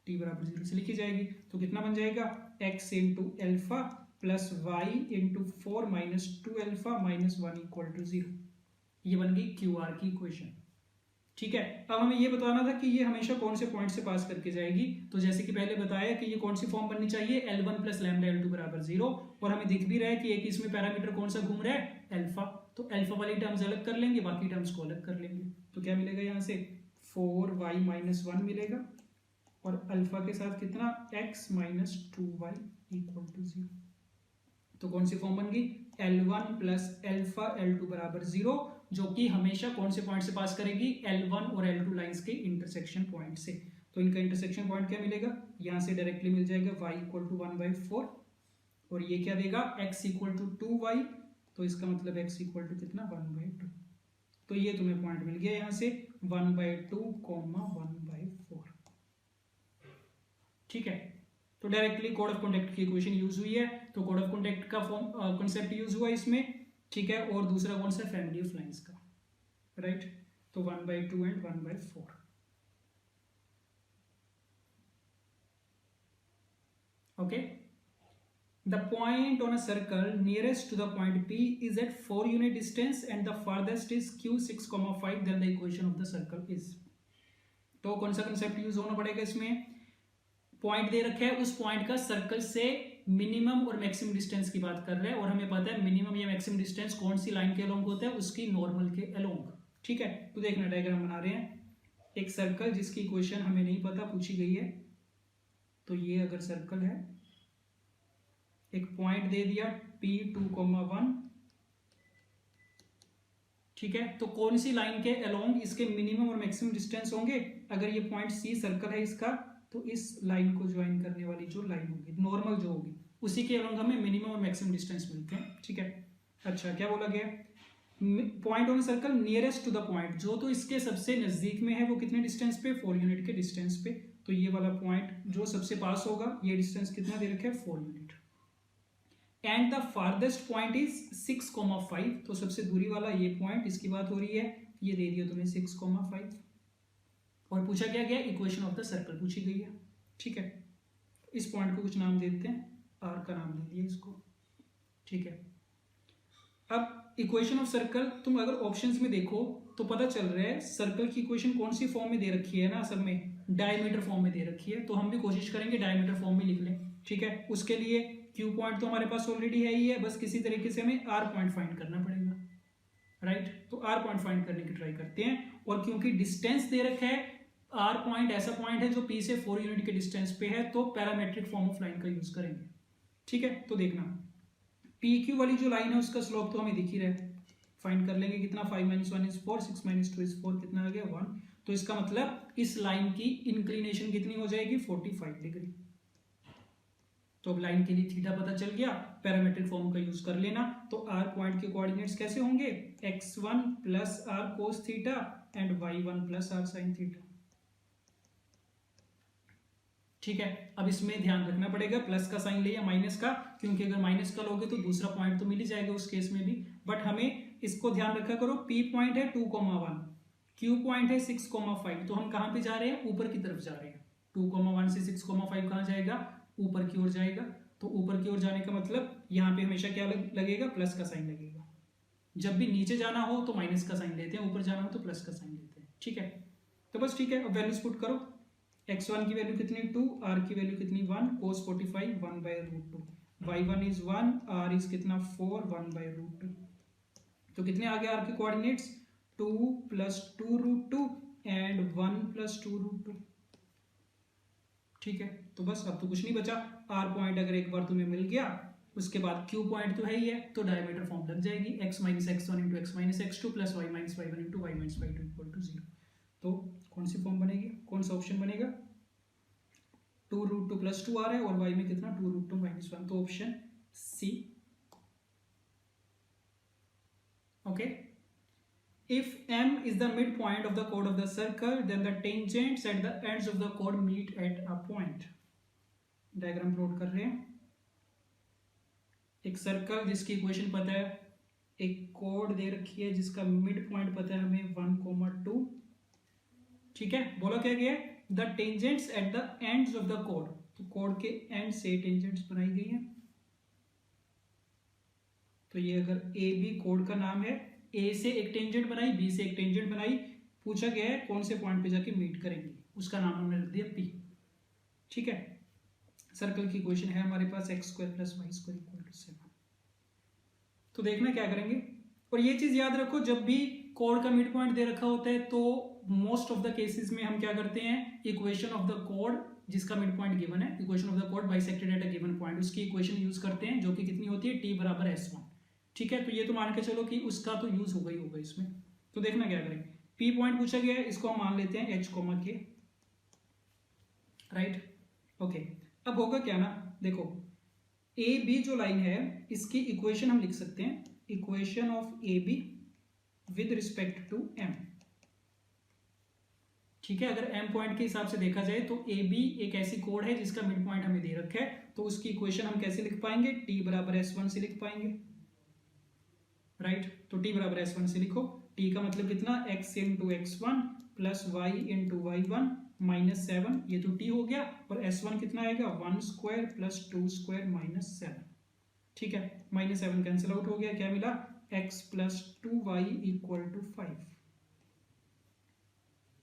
T = 0 से लिखी जाएगी। तो कितना बन जाएगा, x × alpha plus y × 4 - 2 alpha - 1 = 0। ये बन गई QR की इक्वेशन। ठीक है, अब हमें ये बताना था कि ये हमेशा कौन से पॉइंट से पास करके जाएगी। तो जैसे कि पहले बताया कि ये कौन सी फॉर्म बननी चाहिए, L1 + λ L2 = 0, और हमें दिख भी रहा है कि एक इसमें पैरामीटर कौन सा घूम रहा है, अल्फा। तो अल्फा वाली टर्म्स अलग कर लेंगे, बाकी टर्म्स को अलग कर लेंगे। तो क्या मिलेगा यहाँ से, 4y - 1 मिलेगा, और अल्फा के साथ कितना, x - 2y = 0। तो कौन सी फॉर्म बन गई, L1 + अल्फा L2 = 0, जो कि हमेशा कौन से पॉइंट से पास करेगी, L1 और L2 लाइंस के इंटरसेक्शन पॉइंट से। तो इनका इंटरसेक्शन पॉइंट क्या मिलेगा, यहाँ से डायरेक्टली मिल जाएगा y = 1/4, और ये क्या देगा, x = 2y, तो इसका मतलब x = कितना, 1/2। तो ये तुम्हें पॉइंट मिल गया यहाँ से 1/2, 1/4। ठीक है, तो डायरेक्टली कोड ऑफ कॉन्टेक्ट की इक्वेशन यूज हुई है, तो कोड ऑफ कॉन्टेक्ट का फॉर्म कॉन्सेप्ट यूज हुआ इसमें। ठीक है, और दूसरा कौन सा, फैमिली ऑफ लाइंस का, राइट। तो 1/2 and 1/4। Okay, the point on a circle nearest to the point P is at 4 unit distance and the farthest is Q 6,5, then the equation of the circle is। तो कौन सा concept use होना पड़ेगा इसमें, point दे रखा है, उस point का सर्कल से मिनिमम और मैक्सिमम डिस्टेंस की बात कर रहे हैं, और हमें पता है मिनिमम या मैक्सिमम डिस्टेंस कौन सी लाइन के अलोंग होता है, उसकी नॉर्मल के अलोंग। ठीक है, तो देखना डायग्राम बना रहे हैं, एक सर्कल जिसकी इक्वेशन हमें नहीं पता, पूछी गई है। तो ये अगर सर्कल है, एक पॉइंट दे दिया P 2,1, ठीक है, तो कौन सी लाइन के अलोंग इसके मिनिमम और मैक्सिमम डिस्टेंस होंगे, अगर ये पॉइंट C सर्कल है इसका, तो इस लाइन को ज्वाइन करने वाली जो लाइन होगी, नॉर्मल जो होगी, उसी के अलोंग हमें मिनिमम और मैक्सिमम डिस्टेंस मिलते हैं। ठीक है, अच्छा क्या बोला गया, point on circle nearest to the point, जो तो इसके सबसे नजदीक में है वो कितने डिस्टेंस पे, 4 यूनिट के डिस्टेंस पे। तो ये वाला पॉइंट जो सबसे पास होगा, ये डिस्टेंस कितना दे रखा है, 4 unit. And the farthest point is 6,5। तो सबसे दूरी वाला ये पॉइंट, इसकी बात हो रही है, ये दे दिया तुम्हें 6,5। और पूछा क्या गया, इक्वेशन ऑफ द सर्कल पूछी गई है। ठीक है, इस पॉइंट को कुछ नाम देते हैं, आर का नाम दे दिया इसको। ठीक है, अब इक्वेशन ऑफ सर्कल तुम अगर ऑप्शंस में देखो तो पता चल रहा है सर्कल की इक्वेशन कौन सी फॉर्म में दे रखी है ना, असल में डायमीटर फॉर्म में दे रखी है। तो हम भी कोशिश करेंगे डायमीटर फॉर्म में लिख लें। ठीक है, उसके लिए क्यू पॉइंट तो हमारे पास ऑलरेडी है ही है, बस किसी तरीके से हमें आर पॉइंट फाइंड करना पड़ेगा। राइट, तो आर पॉइंट फाइंड करने की ट्राई करते हैं। और क्योंकि डिस्टेंस दे रखा है, आर पॉइंट ऐसा पॉइंट है जो पी से 4 यूनिट के डिस्टेंस पे है, तो पैरामेट्रिक फॉर्म ऑफ लाइन का यूज करेंगे। ठीक है, तो देखना पी क्यू वाली जो लाइन है उसका स्लोप तो हमें दिख ही रहा है, फाइंड कर लेंगे कितना, 5 - 1 = 4, 6 - 2 = 4, कितना आ गया 1। तो इसका मतलब इस लाइन की इंक्लिनेशन कितनी हो जाएगी, 45 डिग्री। तो अब लाइन के लिए थीटा पता चल गया, पैरामेट्रिक फॉर्म का यूज कर लेना। तो आर पॉइंट के कोऑर्डिनेट्स कैसे होंगे, x1 + r cos theta and y1 + r sin theta. ठीक है, अब इसमें ध्यान रखना पड़ेगा प्लस का साइन ले या माइनस का, क्योंकि अगर माइनस का लोगे तो दूसरा पॉइंट तो मिल ही जाएगा उस केस में भी। बट हमें इसको ध्यान रखा करो, P पॉइंट है 2,1, Q पॉइंट है 6,5। तो हम कहां पे जा रहे हैं, ऊपर की तरफ जा रहे हैं। 2,1 से 6,5 कहां जाएगा, ऊपर की ओर जाएगा। तो ऊपर की ओर जाने का मतलब यहाँ पे हमेशा क्या लगेगा, प्लस का साइन लगेगा। जब भी नीचे जाना हो तो माइनस का साइन लेते हैं, ऊपर जाना हो तो प्लस का साइन लेते हैं। ठीक है, तो बस ठीक है, अब वैल्यूज पुट करो। x1 की वैल्यू कितनी 2, r की वैल्यू कितनी 1, cos 45 1/√2, y1 is 1, r is कितना 4 1/√2। तो कितने आ गए r के कोऑर्डिनेट्स, 2 + 2√2 एंड 1 + 2√2। ठीक है, तो बस अब तो कुछ नहीं बचा। r पॉइंट अगर एक बार तुम्हें मिल गया, उसके बाद q पॉइंट तो है ही है, तो डायमीटर फॉर्म लग जाएगी, x - x1 × x - x2 + y - y1 × y - y2 = 0। तो कौन सी फॉर्म बनेगी, कौन सा ऑप्शन बनेगा, 2√2 + 2r है और y में कितना 2√2 - 1, तो option C. Okay, if m is the midpoint of the chord of the circle then the tangents at the ends of the chord meet at a point। Diagram plot कर रहे हैं, एक circle जिसकी equation पता है, एक code दे रखी है जिसका मिड पॉइंट पता है हमें 1,2। ठीक है, बोला क्या गया, the tangents at the ends of the code. तो कोड के एंड से टेंजेंट्स बनाई गई हैं। तो ये अगर ए बी कोड का नाम है, ए से एक टेंजेंट बनाई, बी से एक टेंजेंट बनाई, पूछा गया है कौन से पॉइंट पे जाके मीट करेंगे, उसका नाम हमने रख दिया पी। ठीक है, सर्कल की इक्वेशन है हमारे पास x² + y² = 7। तो देखना क्या करेंगे, और ये चीज याद रखो, जब भी कोड का मिड पॉइंट दे रखा होता है तो मोस्ट ऑफ द केसेस में हम क्या करते हैं, इक्वेशन ऑफ द कोड जिसका मिड पॉइंट गिवन है, equation of the code bisected at a given point, उसकी इक्वेशन यूज करते हैं, जो कि कितनी होती है, t = s1। ठीक है, तो ये तो मान के चलो कि उसका तो यूज होगा ही होगा इसमें। तो देखना क्या करें, p पॉइंट पूछा गया है, इसको हम मान लेते हैं h, k। राइट, ओके, अब होगा क्या ना, देखो ए बी जो लाइन है इसकी इक्वेशन हम लिख सकते हैं, equation of A B with respect to M. ठीक है, अगर एम पॉइंट के हिसाब से देखा जाए तो ए बी एक ऐसी कोड है जिसका मिड पॉइंट हमें दे रखा है, तो उसकी इक्वेशन हम कैसे लिख पाएंगे, t = s1 से लिख पाएंगे। राइट, तो t = s1 से लिखो, t का मतलब कितना, x × x1 + y × y1 - 7, ये तो t हो गया, और s1 कितना आएगा, 1² + 2² - 7। ठीक है, -7 कैंसिल आउट हो गया, क्या मिला, x + 2y = 5।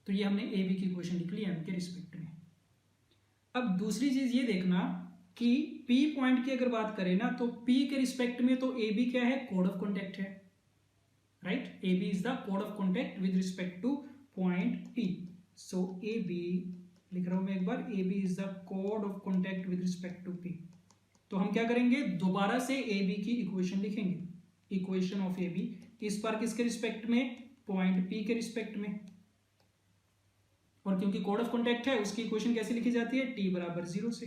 तो ये हमने ए बी की इक्वेशन लिख ली एम के रिस्पेक्ट में। अब दूसरी चीज ये देखना कि P पॉइंट की अगर बात करें ना, तो P के रिस्पेक्ट में तो ए बी क्या है, कोड ऑफ कॉन्टेक्ट है। Right, A B is the कोड of contact with respect to point P। So A B लिख रहा हूं मैं एक बार, ए बी इज द कोड of contact with respect to P। तो हम क्या करेंगे, दोबारा से ए बी की इक्वेशन लिखेंगे, इक्वेशन ऑफ ए बी, इस बार किसके रिस्पेक्ट में, पॉइंट P के रिस्पेक्ट में। और क्योंकि कोड ऑफ कॉन्टेक्ट है, उसकी इक्वेशन कैसे लिखी जाती है, t = 0 से।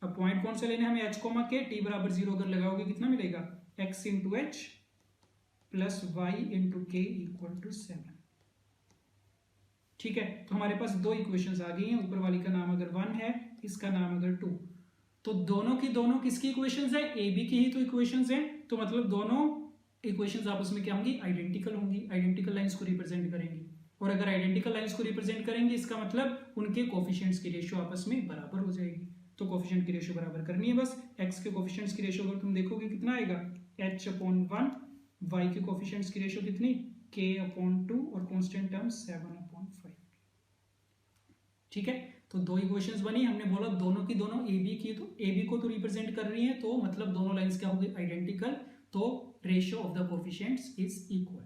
अब पॉइंट कौन सा लेना है हमें, h, k, t = 0 अगर लगाओगे कितना मिलेगा, x × h + y × k = 7। ठीक है, तो हमारे पास दो इक्वेशंस आ गई हैं, ऊपर वाली का नाम अगर 1 है, इसका नाम अगर 2। तो दोनों की दोनों किसकी इक्वेशंस है, ए बी की ही तो इक्वेशंस हैं, तो मतलब दोनों इक्वेशंस आपस में क्या होंगी, आइडेंटिकल होंगी, आइडेंटिकल लाइंस को रिप्रेजेंट करेंगी। और अगर आइडेंटिकल लाइंस को रिप्रेजेंट करेंगे इसका मतलब उनके कोफिशिएंट्स की रेशियो आपस में बराबर हो जाएगी। तो कोफिशिएंट की रेशियो बराबर करनी है बस। एक्स के कोफिशिएंट्स की रेशियो अगर तुम देखोगे कितना आएगा, h/1, वाई के कोफिशिएंट्स की रेशियो कितनी, k/2 और कांस्टेंट टर्म 7/5। ठीक है, तो दो इक्वेशंस बनी, हमने बोला दोनों की दोनों ए बी की, तो ए बी को तो रिप्रेजेंट कर रही है, तो मतलब दोनों लाइंस क्या होगी, आइडेंटिकल, तो ratio of the coefficients is equal.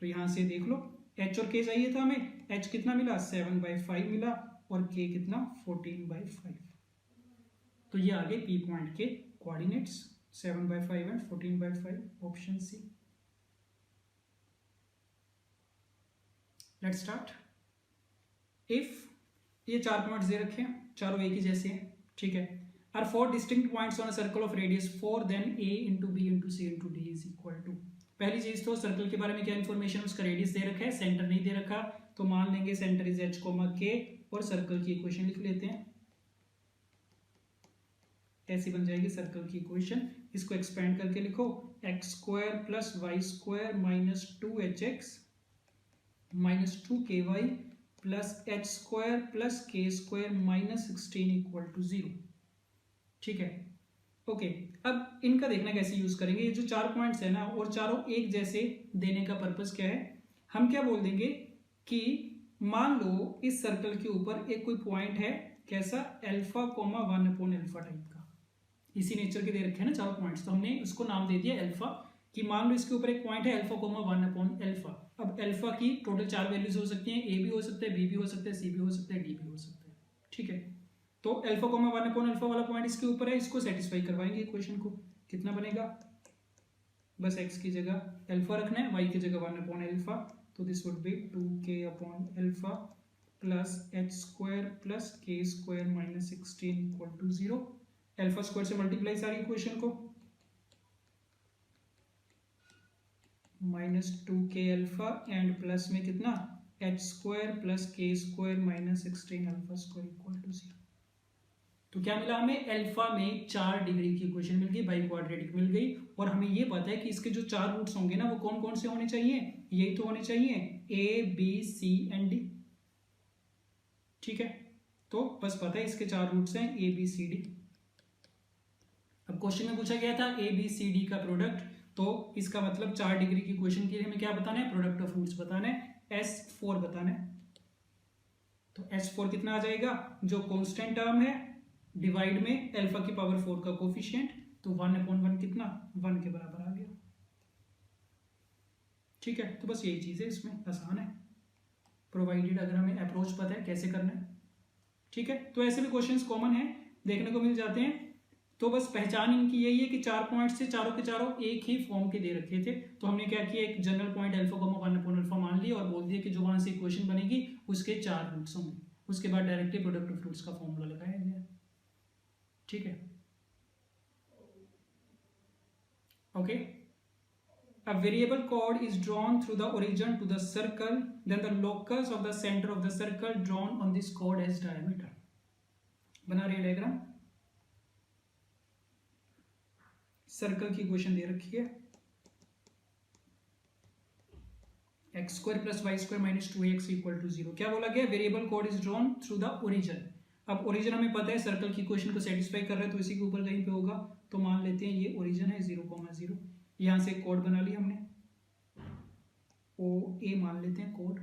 तो यहां से देख लो h और k चाहिए था हमें, h कितना मिला 7/5 मिला और k कितना 14/5। तो ये आ गए पी पॉइंट के coordinates 7/5 and 14/5, option C. Let's start. If ये 4 पॉइंट्स दे रखे हैं, चारों एक ही जैसे हैं, ठीक है। Are 4 distinct points on a circle of radius 4, then a into B into C into D is equal to. पहली चीज तो सर्कल के बारे में क्या इन्फॉर्मेशन, उसका रेडियस दे रखा है, सेंटर नहीं दे रखा, तो मान लेंगे सेंटर इज h, k और सर्कल की इक्वेशन लिख लेते हैं। ऐसी बन जाएगी सर्कल की इक्वेशन। इसको एक्सपेंड करके लिखो, x² plus y² minus 2hx minus 2ky plus h² plus k² minus 16 equal to 0। ठीक है, ओके। अब इनका देखना कैसे यूज करेंगे। ये जो 4 पॉइंट्स है ना, और चारों एक जैसे देने का पर्पस क्या है, हम क्या बोल देंगे कि मान लो इस सर्कल के ऊपर एक कोई पॉइंट है, कैसा, अल्फा कोमा 1/अल्फा टाइप का, इसी नेचर के दे रखे हैं ना चारों पॉइंट्स, तो हमने उसको नाम दे दिया अल्फा, कि मान लो इसके ऊपर एक पॉइंट है अल्फा कोमा 1/अल्फा। अब अल्फा की टोटल 4 वैल्यूज हो सकती हैं, ए भी हो सकता है, बी भी हो सकता है, सी भी हो सकता है, डी भी हो सकता है। ठीक है, तो अल्फा कोमा 1/अल्फा वाला पॉइंट इसके ऊपर है, इसको सेटिस्फाई करवाएंगे इक्वेशन को। कितना बनेगा, बस एक्स की जगह अल्फा रखना है, वाई की जगह 1/अल्फा, तो दिस वुड बी 2k/अल्फा plus h² plus k² minus 16 equal to 0। Alpha square से मल्टीप्लाई सारी इक्वेशन को, minus 2k alpha and plus में कितना h² plus k² minus 16 alpha square equal to 0। तो क्या मिला हमें, अल्फा में 4 डिग्री की इक्वेशन मिल गई, बाई क्वाड्रेटिक मिल गई। और हमें ये पता है कि इसके जो 4 रूट्स होंगे ना, वो कौन कौन से होने चाहिए, यही तो होने चाहिए, A B C and D. ठीक है, तो बस पता है इसके 4 रूट्स हैं ए बी सी डी। अब क्वेश्चन में पूछा गया था ए बी सी डी का प्रोडक्ट, तो इसका मतलब 4 डिग्री की इक्वेशन के लिए हमें क्या बताना है, प्रोडक्ट ऑफ रूट्स बताना है, S4 बताना है। तो S4 कितना आ जाएगा, जो कांस्टेंट टर्म है डिवाइड में अल्फा की पावर 4 का कोफिशिएंट, तो 1/1 कितना 1 के बराबर आ गया। ठीक है, तो बस यही चीज है, इसमें आसान है, प्रोवाइडेड अगर हमें अप्रोच पता है कैसे करना है। ठीक है, तो ऐसे भी क्वेश्चंस कॉमन है, देखने को मिल जाते हैं। तो बस पहचान इनकी यही है कि 4 पॉइंट से चारों के चारों एक ही फॉर्म के दे रखे थे, तो हमने क्या किया, एक जनरल पॉइंट अल्फा कोमा 1/अल्फा मान लिया और बोल दिया कि जो वहां से इक्वेशन बनेगी उसके 4 रूट्स होंगे। उसके बाद डायरेक्टली प्रोडक्ट ऑफ रूट्स का फॉर्मूला लगाया गया। ठीक है, okay. A variable chord is drawn through the origin to the circle, then the locus of the center of the circle drawn on this chord as diameter। बना रहे diagram, circle की equation दे रखी है, x² plus y² minus 2x equal to 0। क्या बोला गया, variable code is drawn through the origin. अब ओरिजिन हमें पता है सर्कल की इक्वेशन को सेटिस्फाई कर रहा है, तो इसी के ऊपर कहीं पे होगा, तो मान लेते हैं ये ओरिजिन है 0,0। यहां से कोड बना लिया हमने, ओ ए मान लेते हैं कोड।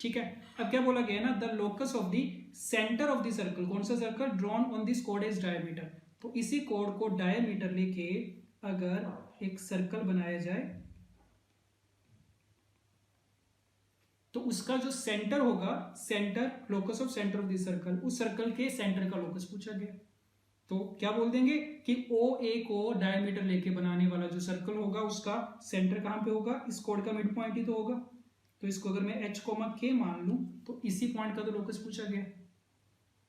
ठीक है, अब क्या बोला गया ना, the locus of the centre of the circle, कौन सा सर्कल, ड्रॉन ऑन दिस कोड एज डायमीटर। तो इसी कोड को डायमीटर लेके अगर एक सर्कल बनाया जाए, तो उसका जो सेंटर होगा, centre, locus of centre of this circle, उस सर्कल के सेंटर का लोकस पूछा गया, तो क्या बोल देंगे कि ओ ए को डायमीटर लेके बनाने वाला जो सर्कल होगा उसका सेंटर कहां पे होगा, इस कोड का मिड पॉइंट ही तो होगा। तो इसको अगर मैं h, k मान लूं, तो इसी पॉइंट का तो लोकस पूछा गया।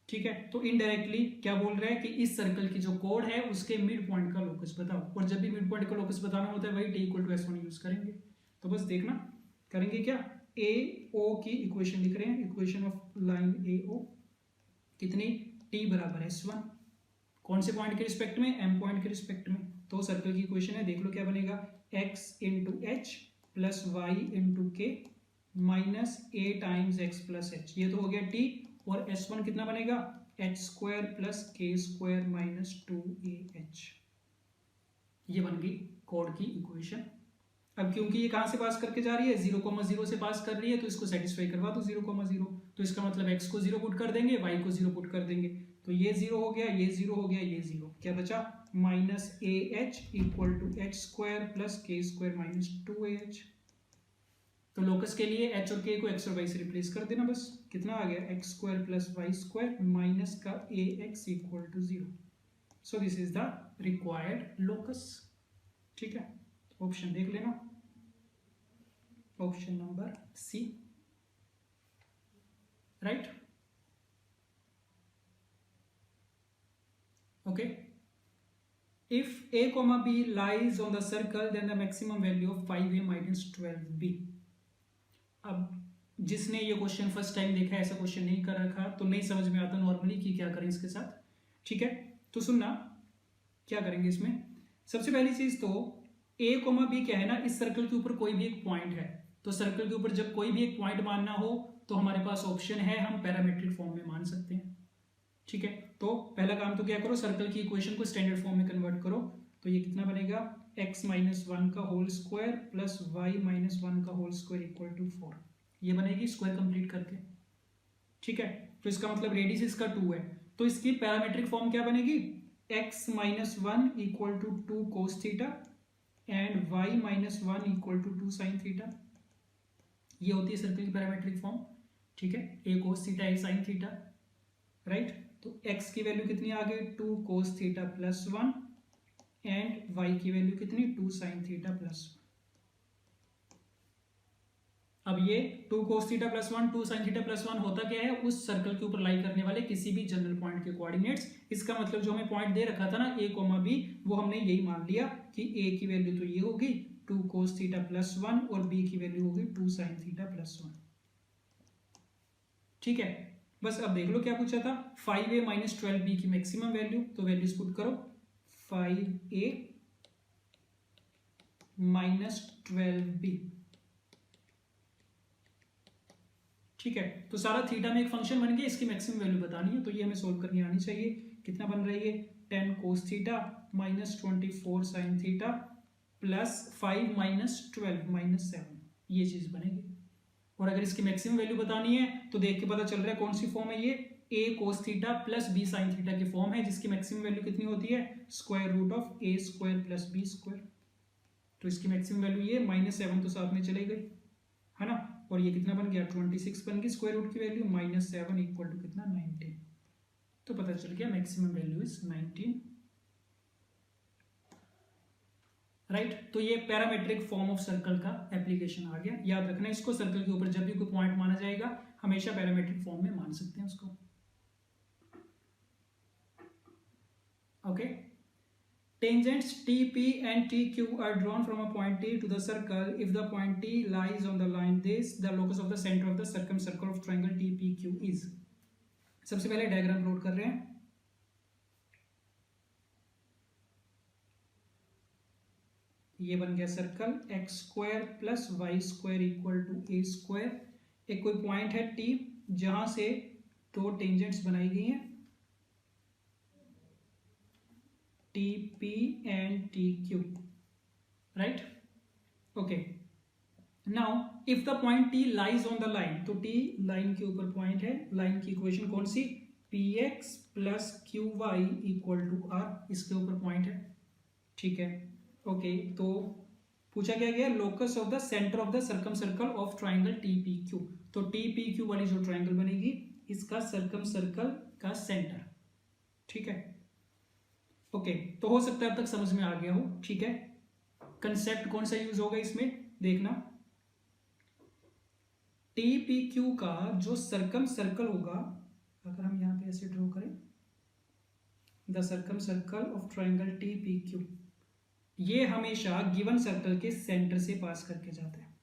ठीक है, तो इनडायरेक्टली क्या बोल रहा है कि इस सर्कल की जो कोड है उसके मिड पॉइंट का लोकस बताओ, और जब भी मिड पॉइंट का लोकस बताना होता है वही t = s1 यूज करेंगे। तो बस देखना करेंगे क्या, ए ओ की इक्वेशन लिख रहे हैं, इक्वेशन ऑफ लाइन ए ओ, कितनी, t बराबर s1, कौन से पॉइंट के रिस्पेक्ट में, m पॉइंट के रिस्पेक्ट में। तो सर्कल की इक्वेशन है, देख लो क्या बनेगा, x into h plus y into k minus a times x plus h, ये तो हो गया t। और s1 कितना बनेगा, एच स्क्वायर प्लस के स्क्वायर माइनस 2ah, ये बन गई कॉर्ड की इक्वेशन। अब क्योंकि ये कहां से पास करके जा रही है, 0,0 से पास कर रही है, तो इसको सेटिस्फाई करवा दो 0,0। तो इसका मतलब x को 0 पुट कर देंगे, y को 0 पुट कर देंगे, तो ये 0 हो गया, ये 0 हो गया, ये 0, क्या बचा, minus ah equal to H square plus के स्क्वायर माइनस 2ah। तो लोकस के लिए h और k को x और y से रिप्लेस कर देना, बस कितना आ गया, X square plus Y square minus का ax equal to 0। So this is the required locus. ठीक है, ऑप्शन देख लेना, option number C, right. Okay, if a, b lies on the circle then the maximum value of 5a minus 12b। अब जिसने ये question first time देखा, ऐसा question नहीं कर रखा, तो नहीं समझ में आता नॉर्मली कि क्या करें इसके साथ। ठीक है, तो सुनना क्या करेंगे इसमें। सबसे पहली चीज तो a, b क्या है ना, इस सर्कल के ऊपर कोई भी एक पॉइंट है, तो सर्कल के ऊपर जब कोई भी एक पॉइंट मानना हो तो हमारे पास ऑप्शन है, हम पैरामेट्रिक फॉर्म में मान सकते हैं। ठीक है, तो पहला काम तो क्या करो, सर्कल की इक्वेशन को स्टैंडर्ड फॉर्म में कन्वर्ट करो। तो ये कितना बनेगा, x माइनस 1 का whole square plus y minus 1 का होल स्क्वायर इक्वल टू 4, ये बनेगी स्क्वायर कंप्लीट करके। ठीक है, तो इसका मतलब रेडियस इसका 2 है, तो इसकी पैरामेट्रिक फॉर्म क्या बनेगी, x minus 1 equal to 2 cos theta and y minus 1 equal to 2 sine theta, ये होती है सर्कल की पैरामेट्रिक फॉर्म। ठीक है, a cos theta a sine theta, right. तो x की वैल्यू कितनी आ गई, 2 cos theta plus 1 and y की वैल्यू कितनी, 2 साइन थीटा प्लस 1। अब ये 2 cos theta plus 1 2 sine theta plus 1 होता क्या है, उस सर्कल के ऊपर लाई करने वाले किसी भी जनरल पॉइंट के कोऑर्डिनेट्स। इसका मतलब जो हमें पॉइंट दे रखा था ना a, b, वो हमने यही मान लिया कि a की वैल्यू तो ये होगी 2 कोस थीटा प्लस 1 और b की वैल्यू होगी 2 साइन थीटा प्लस 1। ठीक है, बस अब देख लो क्या पूछा था, 5a माइनस 12b की मैक्सिमम वैल्यू, तो वैल्यूज पुट करो, 5a माइनस 12b। ठीक है, तो सारा थीटा में एक फंक्शन बन गया, इसकी मैक्सिमम वैल्यू बतानी है, तो ये हमें सोल्व करनी आनी चाहिए। कितना बन रही है, 10 cos theta minus 24 sine theta plus 5 minus 12 minus 7, ये चीज बनेगी। और अगर इसकी मैक्सिमम वैल्यू बतानी है तो देख के पता चल रहा है कौन सी फॉर्म है, ये a cos theta plus b sine theta की फॉर्म है, जिसकी मैक्सिमम वैल्यू कितनी होती है, square root of a square plus b square. तो इसकी मैक्सिमम वैल्यू ये -7 तो साथ में चली गई है ना, और ये कितना बन गया, 26 बन गई स्क्वायर रूट की वैल्यू, -7 इक्वल टू कितना, 19। तो पता चल गया मैक्सिमम वैल्यू इज 19, राइट। तो ये पैरामेट्रिक फॉर्म ऑफ सर्कल का एप्लीकेशन आ गया, याद रखना इसको, सर्कल के ऊपर जब भी कोई पॉइंट माना जाएगा हमेशा पैरामेट्रिक फॉर्म में मान सकते हैं उसको। Okay, tangents TP and TQ are drawn from a point T to the circle if the point T lies on the line this the locus of the center of the circumcircle of triangle TPQ is। सबसे पहले diagram plot कर रहे हैं, ये बन गया circle x square plus Y square equal to A square. एक कोई पॉइंट है T जहां से दो टेंजेंट्स बनाई गई हैं, TP and TQ, right? Okay. Now, if the point T lies on the line, तो T लाइन के ऊपर पॉइंट है, लाइन की इक्वेशन कौन सी, Px plus QY equal to R, इसके ऊपर पॉइंट है। ठीक है, ओके, तो पूछा क्या गया, locus of the centre of the circumcircle of triangle TPQ। तो TPQ वाली जो ट्राइंगल बनेगी इसका सर्कमसर्कल का सेंटर। ठीक है, ओके, तो हो सकता है अब तक समझ में आ गया हो। ठीक है, कंसेप्ट कौन सा यूज होगा इसमें, देखना, TPQ का जो सर्कम सर्कल होगा, अगर हम यहां पे ऐसे ड्रॉ करें, the circum circle of triangle TPQ, ये हमेशा गिवन सर्कल के सेंटर से पास करके जाता है।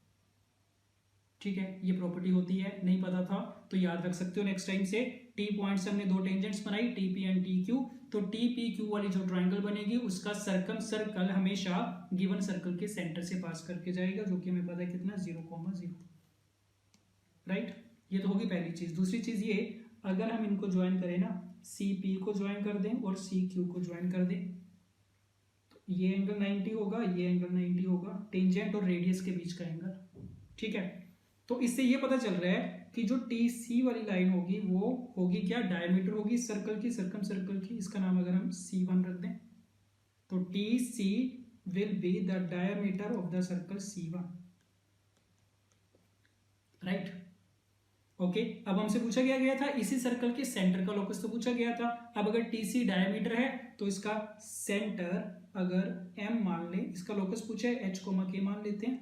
ठीक है, ये प्रॉपर्टी होती है, नहीं पता था तो याद रख सकते हो नेक्स्ट टाइम से। टी पॉइंट से हमने दो टेंजेंट्स बनाई, T P and T Q, तो टी पी क्यू वाली जो ट्राइंगल बनेगी उसका सर्कम सर्कल हमेशा गिवन सर्कल के सेंटर से पास करके जाएगा, जो कि हमें पता है कितना 0,0, राइट। ये तो होगी पहली चीज। दूसरी चीज ये, अगर हम इनको ज्वाइन करें ना, सी पी को ज्वाइन कर दें और सी क्यू को ज्वाइन कर दें, तो ये एंगल 90 होगा, ये एंगल 90 होगा, टेंजेंट और रेडियस के बीच का एंगल, ठीक है। तो इससे ये पता चल रहा है कि जो टी सी वाली लाइन होगी वो होगी क्या, डायमीटर होगी सर्कल की, सर्कम सर्कल की, इसका नाम अगर हम C1 रख दें तो T C will be the diameter of the circle C1, right. Okay, अब हमसे पूछा गया था इसी सर्कल के सेंटर का लोकस तो पूछा गया था। अब अगर टी सी डायमीटर है तो इसका सेंटर अगर m मान ले, इसका लोकस पूछा है h, k मान लेते हैं,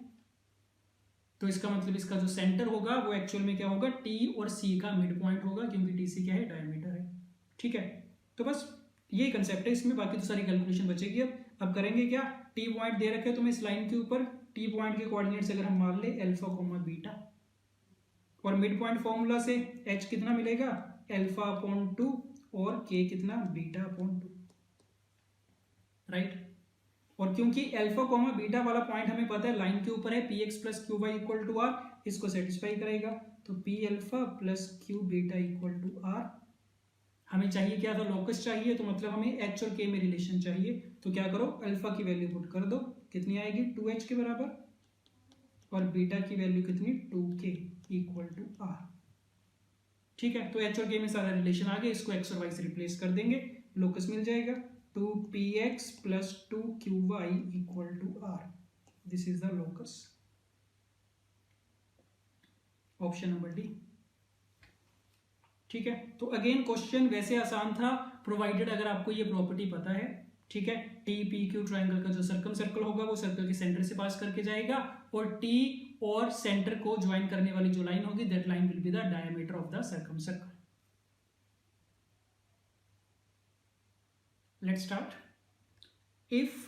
तो इसका मतलब इसका जो सेंटर होगा वो एक्चुअल में क्या होगा, टी और सी का मिड पॉइंट होगा, क्योंकि टी सी क्या है, डायमीटर है, ठीक है। तो बस यही कंसेप्ट है इसमें, बाकी तो सारी कैलकुलेशन बचेगी। अब करेंगे क्या, टी पॉइंट दे रखे तो मैं इस लाइन के ऊपर टी पॉइंट के कोऑर्डिनेट्स अगर हम मान ले अल्फा कोमा बीटा, और मिड पॉइंट फॉर्मूला से h कितना मिलेगा, अल्फा अपॉन 2 और k कितना, बीटा अपॉन 2, राइट। और क्योंकि अल्फा कोमा बीटा वाला पॉइंट हमें पता है लाइन के ऊपर है, p x plus q y equal to r, इसको सेटिस्फाई करेगा, तो p alpha plus q beta equal to r. हमें चाहिए क्या था, लोकस चाहिए, तो मतलब हमें एच और के में रिलेशन चाहिए, तो क्या करो, अल्फा की वैल्यू पुट कर दो, कितनी आएगी 2h के बराबर, और बीटा की वैल्यू कितनी 2k इक्वल टू आर, ठीक है। तो एच और के में सारा रिलेशन आ गया, इसको एक्स और वाई से रिप्लेस कर देंगे, लोकस मिल जाएगा 2px plus 2qy equal to r. This is the locus. Option number D, ठीक है। तो अगेन क्वेश्चन वैसे आसान था, प्रोवाइडेड अगर आपको ये प्रॉपर्टी पता है, ठीक है। टी पी क्यू ट्राइंगल का जो सर्कम सर्कल होगा वो सर्कल के सेंटर से पास करके जाएगा, और टी और सेंटर को ज्वाइन करने वाली जो लाइन होगी that line will be the diameter of the circum circle. Let's start. If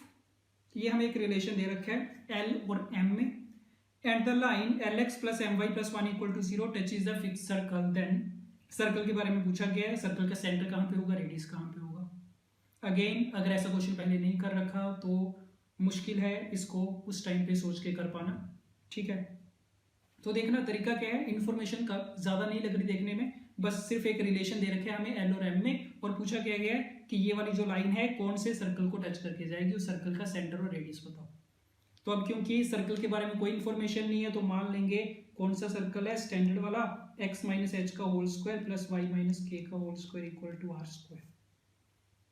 ये हमें एक रिलेशन दे रखा है L और M में, and the line Lx plus m y plus 1 equal to 0 touch is the fix circle, then circle के बारे में पूछा गया है, सर्कल का सेंटर कहाँ पे होगा, रेडियस कहाँ पे होगा। अगेन अगर ऐसा क्वेश्चन पहले नहीं कर रखा तो मुश्किल है इसको उस टाइम पे सोच के कर पाना, ठीक है। तो देखना तरीका क्या है, इंफॉर्मेशन का ज्यादा नहीं लग रही देखने में, बस सिर्फ एक रिलेशन दे रखे हैं हमें L और M में, और पूछा क्या गया है कि ये वाली जो लाइन है कौन से सर्कल को टच करके जाएगी, उस सर्कल का सेंटर और रेडियस बताओ। तो अब क्योंकि सर्कल के बारे में कोई इंफॉर्मेशन नहीं है तो मान लेंगे कौन सा सर्कल है, स्टैंडर्ड वाला, x माइनस एच का whole square plus y minus k का whole square equal to r square,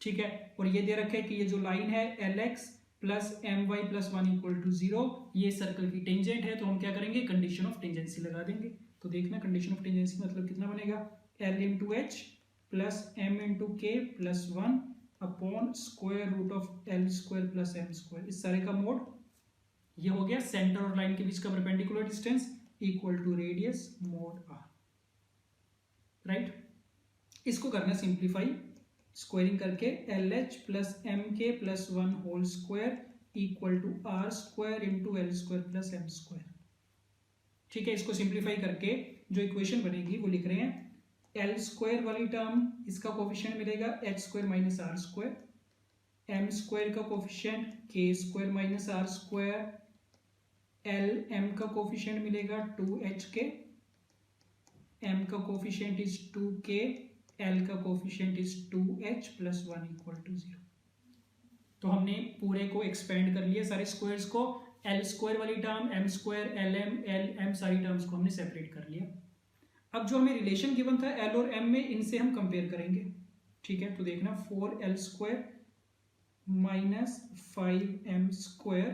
ठीक है। और ये दे रखा है कि ये जो लाइन है Lx plus m y plus 1 equal to 0, ये सर्कल की टेंजेंट है, तो हम क्या करेंगे, कंडीशन ऑफ टेंजेंसी लगा देंगे। तो देखना कंडीशन ऑफ टेंजेंसी मतलब कितना बनेगा, L into h plus m into k plus 1 upon square root of L square plus m square, इस सारे का मोड, ये हो गया सेंटर और लाइन के बीच का perpendicular distance equal to radius mod r, right. इसको करना सिंप्लीफाई, स्क्वायरिंग करके l h plus m k plus 1 whole square equal to r square into l square plus m square, ठीक है। इसको सिंप्लीफाई करके जो इक्वेशन बनेगी वो लिख रहे हैं, एल स्क्वायर वाली टर्म इसका कोफिशिएंट मिलेगा h square minus r square, m square का coefficient k square minus r square, l m का कोफिशिएंट मिलेगा 2hk, एम का कोफिशिएंट इज 2k, एल का coefficient is 2h plus 1 equal to 0। तो हमने पूरे को एक्सपेंड कर लिया, सारे स्क्वायर्स को, एल स्क्वायर वाली term, m square, l m सारी टर्म्स को हमने सेपरेट कर लिया। अब जो हमें रिलेशन गिवन था एल और एम में, इनसे हम कंपेयर करेंगे, ठीक है। तो देखना 4l square minus 5m square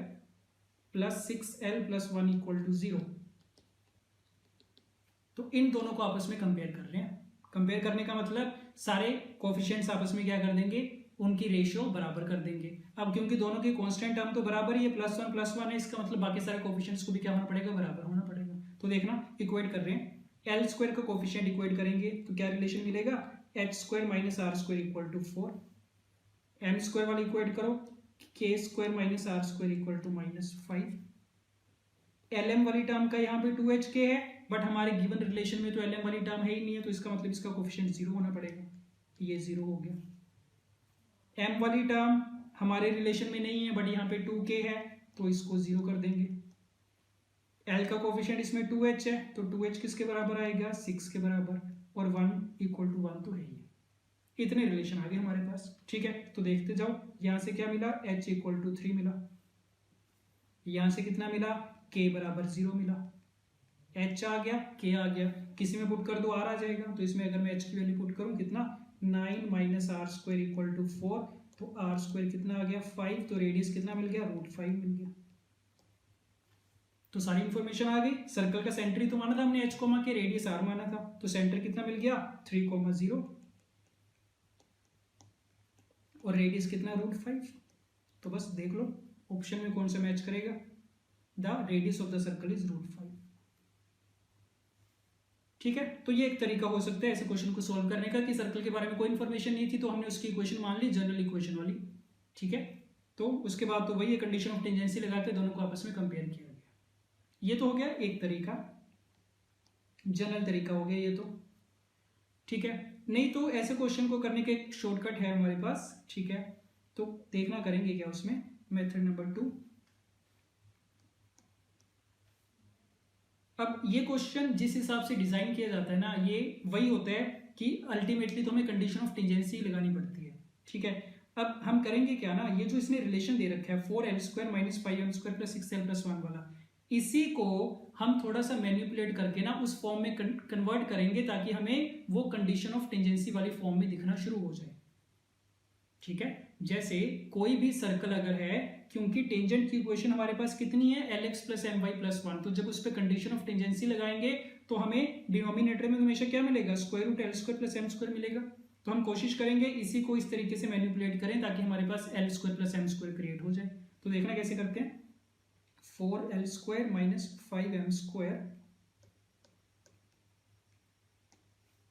plus 6l plus 1 equal to 0, तो इन दोनों को आपस में कंपेयर कर रहे हैं। कंपेयर करने का मतलब सारे कोफिशिएंट्स आपस में क्या कर देंगे, उनकी रेशियो बराबर कर देंगे। अब क्योंकि दोनों की कांस्टेंट टर्म तो बराबर ही है, प्लस वन है, इसका मतलब बाकी सारे कोफिशिएंट्स को भी क्या होना पड़ेगा, बराबर होना पड़ेगा। तो देखना इक्वेट कर रहे हैं, एल स्क्वायर का कोफिशिएंट इक्वेट करेंगे तो क्या रिलेशन मिलेगा, h square minus r square equal to 4, m square वाला इक्वेट करो, k square minus r square equal to -5, l m वाली टर्म का यहाँ पे 2hk है, बट हमारे गिवन रिलेशन में तो lm वाली टर्म है ही नहीं है, तो इसका मतलब इसका कोफिशिएंट 0 होना पड़ेगा। ये 0 हो गया। m वाली टर्म हमारे रिलेशन में नहीं है, बट यहाँ पे 2k है, तो इसको 0 कर देंगे। l का कोफिशिएंट इसमें 2h है, तो 2h किसके बराबर आएगा, 6 के बराबर, और 1 इक्वल टू 1 तो है ही। इतने रिलेशन आ गए हमारे पास। ठीक है, तो देखते जाओ। यहाँ से क्या मिला, h इक्वल टू 3 मिला। यहाँ से कितना मिला, k बराबर 0 मिला। h आ गया, k आ गया, किसी में पुट कर दो r आ जाएगा। तो इसमें अगर मैं h की वैल्यू पुट करूँ कितना, 9 minus r square equal to 4, तो आर स्क्वायर कितना आ गया 5, तो रेडियस कितना मिल गया, √5 मिल गया। तो सारी इंफॉर्मेशन आ गई। सर्कल का सेंटर ही तो माना था हमने h कोमा के, रेडियस r माना था, तो सेंटर कितना मिल गया 3,0 और रेडियस कितना √5। तो बस देख लो ऑप्शन में कौन सा मैच करेगा, the radius of the circle is √5। ठीक है, तो ये एक तरीका हो सकता है ऐसे क्वेश्चन को सॉल्व करने का कि सर्कल के बारे में कोई इन्फॉर्मेशन नहीं थी, तो हमने उसकी इक्वेशन मान ली, जनरल इक्वेशन वाली। ठीक है, तो उसके बाद तो वही कंडीशन ऑफ टेंजेंसी लगा के दोनों को आपस में कंपेयर किया गया। ये तो हो गया एक तरीका, जनरल तरीका हो गया ये तो। ठीक है, नहीं तो ऐसे क्वेश्चन को करने के एक शॉर्टकट है हमारे पास। ठीक है, तो देखना करेंगे क्या उसमें, मेथड नंबर 2। अब ये क्वेश्चन जिस हिसाब से डिजाइन किया जाता है ना, ये वही होता है कि अल्टीमेटली तो हमें कंडीशन ऑफ टेंजेंसी लगानी पड़ती है। ठीक है, अब हम करेंगे क्या ना, ये जो इसने रिलेशन दे रखा है 4l² minus 5m² plus 6l+1 वाला, इसी को हम थोड़ा सा मैनिपुलेट करके ना उस फॉर्म में कन्वर्ट करेंगे, ताकि हमें वो कंडीशन ऑफ टेंजेंसी वाली फॉर्म में दिखना शुरू हो जाए। ठीक है, जैसे कोई भी सर्कल अगर है, क्योंकि टेंजेंट की इक्वेशन हमारे पास कितनी है, lx + my+1, तो जब उस पर कंडीशन ऑफ टेंजेंसी लगाएंगे तो हमें डिनोमिनेटर में हमेशा क्या मिलेगा, √l² + m² मिलेगा। तो हम कोशिश करेंगे इसी को इस तरीके से मैनिपुलेट करें ताकि हमारे पास l² + m² क्रिएट हो जाए। तो देखना कैसे करते हैं, 4l² minus 5m²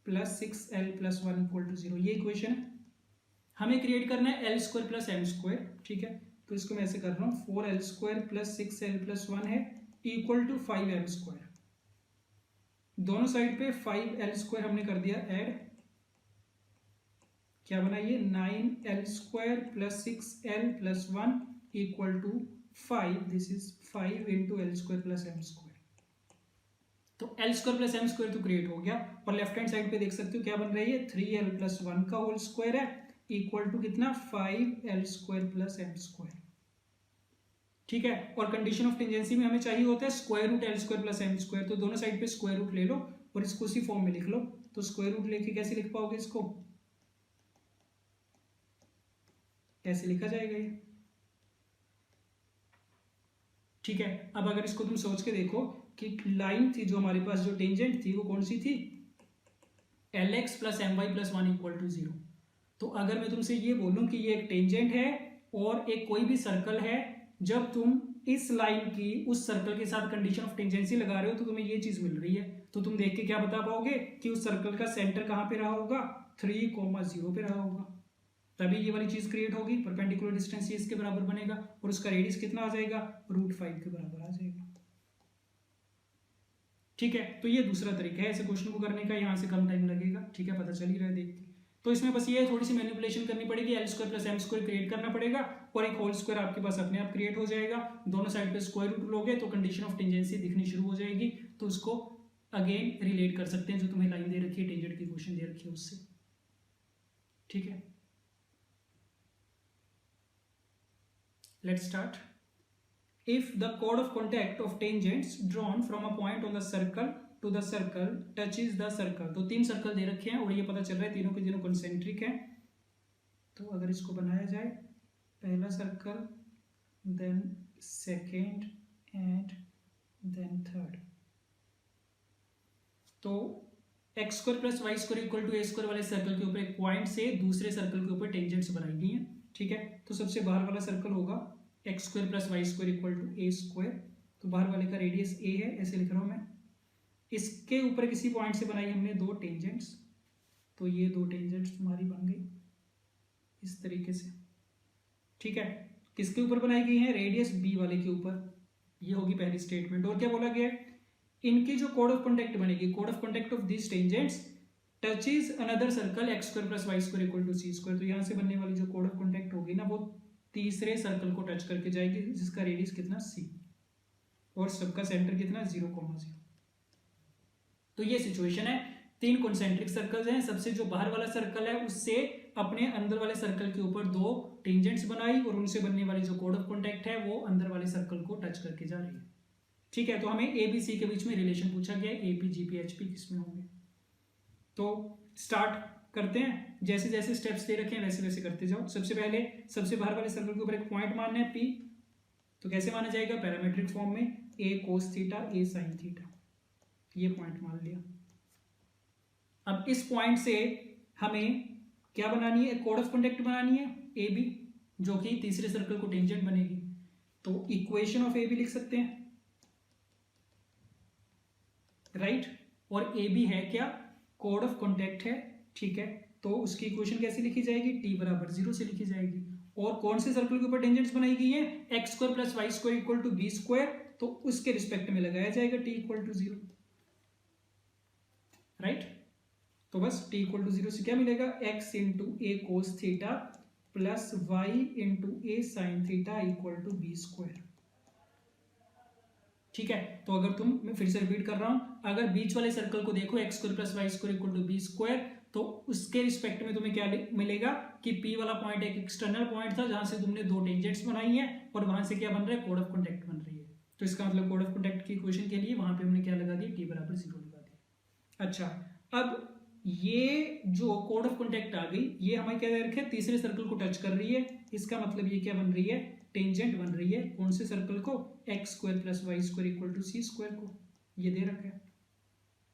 plus 6l+1 equal to 0, ये इक्वेशन है। हमें क्रिएट करना है l² + m²। ठीक है, तो इसको मैं ऐसे कर रहा हूँ, 4l² प्लस 6l+1 है इक्वल टू 5m²। दोनों साइड पे 5l² हमने कर दिया ऐड, क्या बना ये 9l² plus 6l+1 equal to 5, this is 5 into l² plus m²। तो l² प्लस m² तो क्रिएट हो गया, और लेफ्ट हैंड साइड पे देख सकते हो क्या बन रहा है, ये 3l+1 का होल स्क्वायर है इक्वल टू कितना, 5l² प्लस m²। ठीक है, और कंडीशन ऑफ टेंजेंसी में हमें चाहिए होता है √l² प्लस m², तो दोनों साइड पे स्क्वायर रूट ले लो और इसको उसी फॉर्म में लिख लो। तो स्क्वायर रूट लेके कैसे लिख पाओगे इसको, कैसे लिखा जाएगा ये। ठीक है, अब अगर इसको तुम सोच के देखो कि लाइन थी जो हमारे पास, जो टेंजेंट थी वो कौन सी थी, lx + my+1 इक्वल टू 0। तो अगर मैं तुमसे ये बोलूं कि ये एक टेंजेंट है और एक कोई भी सर्कल है, जब तुम इस लाइन की उस सर्कल के साथ कंडीशन ऑफ टेंजेंसी लगा रहे हो तो तुम्हें ये चीज मिल रही है, तो तुम देख के क्या बता पाओगे कि उस सर्कल का सेंटर कहां पे रहा होगा, 3,0 पे रहा होगा। तभी ये वाली चीज क्रिएट होगी, परपेंडिकुलर डिस्टेंस ये इसके बराबर बनेगा, और उसका रेडियस कितना आ जाएगा, √5 के बराबर आ जाएगा। ठीक है, तो ये दूसरा तरीका है ऐसे क्वेश्चन को करने का, यहाँ से कम टाइम लगेगा। ठीक है, पता चल ही रहा है देख के। तो इसमें बस ये थोड़ी सी मैनिपुलेशन करनी पड़ेगी, l² प्लस m² क्रिएट करना पड़ेगा, और एक होल स्क्वायर आपके पास अपने आप क्रिएट हो जाएगा। दोनों साइड पे स्क्वायर रूट लोगे तो कंडीशन ऑफ टेंजेंसी दिखनी शुरू हो जाएगी, तो उसको अगेन रिलेट कर सकते हैं जो तुम्हें लाइन दे रखी है, टेंजेंट की इक्वेशन दे रखी है उससे। ठीक है, let's start. If the chord of contact of tangents drawn from a point on the circle to the circle touches the circle, तो 3 सर्कल दे रखे हैं और ये पता चल रहा है तीनों के तीनों कंसेंट्रिक हैं। तो अगर इसको बनाया जाए, पहला circle, then second and then third, तो x² plus y² equal to a² वाले सर्कल के ऊपर एक पॉइंट से दूसरे सर्कल के ऊपर टेंजेंट्स बनाई गई हैं। ठीक है, तो सबसे बाहर वाला सर्कल होगा x² plus y² equal to a², तो बाहर वाले का रेडियस a है, ऐसे लिख रहा हूं मैं। इसके ऊपर किसी पॉइंट से बनाई हमने 2 टेंजेंट्स, तो ये 2 टेंजेंट्स तुम्हारी बन गई इस तरीके से। ठीक है, किसके ऊपर बनाई गई है, रेडियस b वाले के ऊपर। ये होगी पहली स्टेटमेंट। और क्या बोला गया है, इनकी जो कोड ऑफ कॉन्टेक्ट बनेगी, कोड of contact of this tangents touches another circle x square plus Y square equal to c square. तो यहाँ से बनने वाली जो कोड ऑफ कॉन्टेक्ट होगी ना वो तीसरे सर्कल को टच करके जाएगी जिसका रेडियस कितना सी और सबका सेंटर कितना 0,0। तो ये सिचुएशन है, तीन कॉन्सेंट्रिक सर्कल्स हैं, सबसे जो बाहर वाला सर्कल है उससे अपने अंदर वाले सर्कल के ऊपर दो टेंजेंट्स बनाई और उनसे बनने वाली जो कोड ऑफ कॉन्टेक्ट है वो अंदर वाले सर्कल को टच करके जा रही है। ठीक है, तो हमें ए बी सी के बीच में रिलेशन पूछा गया है, A P G P H P किसमें होंगे। तो स्टार्ट करते हैं, जैसे जैसे स्टेप्स दे रखे हैं वैसे वैसे करते जाओ। सबसे पहले सबसे बाहर वाले सर्कल के ऊपर एक पॉइंट मानना है पी, तो कैसे माना जाएगा, पैरामेट्रिक फॉर्म में ए कोस थीटा ए साइन थीटा, ये पॉइंट मान लिया। अब इस पॉइंट से हमें क्या बनानी है, कोड ऑफ कॉन्टेक्ट बनानी है ए बी, जो कि तीसरे सर्कल को टेंजेंट बनेगी। तो इक्वेशन ऑफ ए बी लिख सकते हैं, राइट। और ए बी है क्या, कोड ऑफ कॉन्टेक्ट है, ठीक है। तो उसकी इक्वेशन कैसे लिखी जाएगी, टी बराबर 0 से लिखी जाएगी। और कौन से सर्कल के ऊपर टेंजेंट्स बनाई गई है, x square plus Y square equal to b square, तो उसके रिस्पेक्ट में लगाया जाएगा टी इक्वल टू 0, राइट। तो बस टी इक्वल टू 0 से क्या मिलेगा, x into a cos theta plus y into a sine theta equal to b square. ठीक है, तो अगर तुम, मैं फिर से रिपीट कर रहा हूं, अगर बीच वाले सर्कल को देखो x square plus Y square equal to b square, तो उसके रिस्पेक्ट में तुम्हें क्या मिलेगा कि पी वाला पॉइंट एक एक्सटर्नल पॉइंट था जहां से तुमने दो टेंजेंट्स बनाई है और वहां से क्या बन रहा है, कोड ऑफ कॉन्टेक्ट बन रही है। तो इसका मतलब कोड ऑफ कॉन्टेक्ट की इक्वेशन के लिए वहां पे हमने क्या लगा दिया, टी बराबर 0 लगा दिया। अच्छा, अब ये जो कोड ऑफ कॉन्टेक्ट आ गई, ये हमें क्या दे रखे, तीसरे सर्कल को टच कर रही है, इसका मतलब ये क्या बन रही है, टेंजेंट बन रही है। कौन से सर्कल को, x square plus Y square equal to c square को, ये दे रखा है।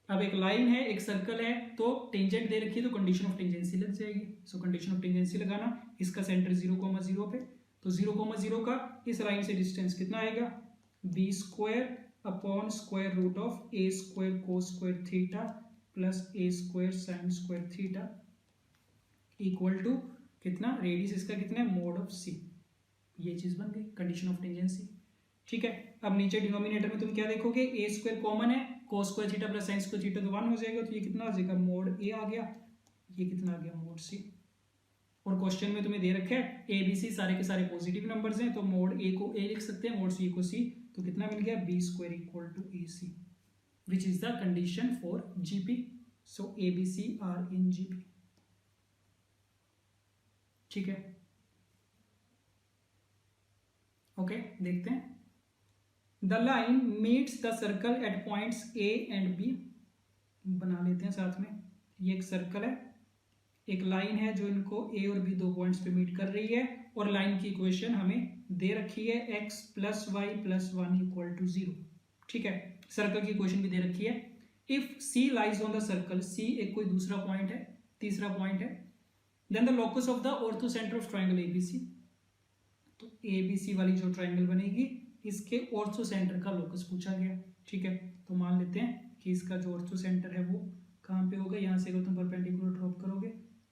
अब एक लाइन है, एक सर्कल है, तो टेंजेंट दे रखी है, तो कंडीशन ऑफ टेंजेंसी लग जाएगी। सो कंडीशन ऑफ टेंजेंसी लगाना, इसका सेंटर 0,0 पे, तो 0,0 का इस लाइन से डिस्टेंस कितना आएगा, b square upon square root of a square cos square theta plus a square sine square theta equal to कितना, रेडियस इसका कितना है, मोड ऑफ सी। ये चीज बन गई कंडीशन ऑफ टेंजेंसी। ठीक है, अब नीचे डिनोमिनेटर में तुम क्या देखोगे, ए स्क्वायर कॉमन है, कोस square theta plus sign square theta तो 1 हो जाएगा, तो ये कितना आ जाएगा, मोड ए आ गया, ये कितना आ गया, मोड सी। और क्वेश्चन में तुम्हें दे रखा है ए बी सी सारे के सारे पॉजिटिव नंबर्स हैं, तो मोड ए को ए लिख सकते हैं, मोड सी को सी, तो कितना मिल गया, b square equal to a c, which is the condition for GP. So A B c are in GP. ठीक है, ओके, देखते हैं। The line meets the circle at points a and b, बना लेते हैं साथ में। ये एक सर्कल है, एक लाइन है जो इनको ए और बी दो पॉइंट्स पे मीट कर रही है, और लाइन की इक्वेशन हमें दे रखी है x plus y plus 1 equal to 0। ठीक है, सर्कल की इक्वेशन भी दे रखी है। If C lies on the circle, C एक कोई दूसरा पॉइंट है, तीसरा पॉइंट है, then the locus of the orthocentre of triangle ABC, तो एबीसी वाली जो ट्राइंगल बनेगी इसके ऑर्थो सेंटर का लोकस पूछा गया। ठीक है, तो मान लेते हैं कि इसका जो ऑर्थो सेंटर है वो कहाँ पे होगा, यहाँ से अगर तुम परपेंडिकुलर ड्रॉप करोगे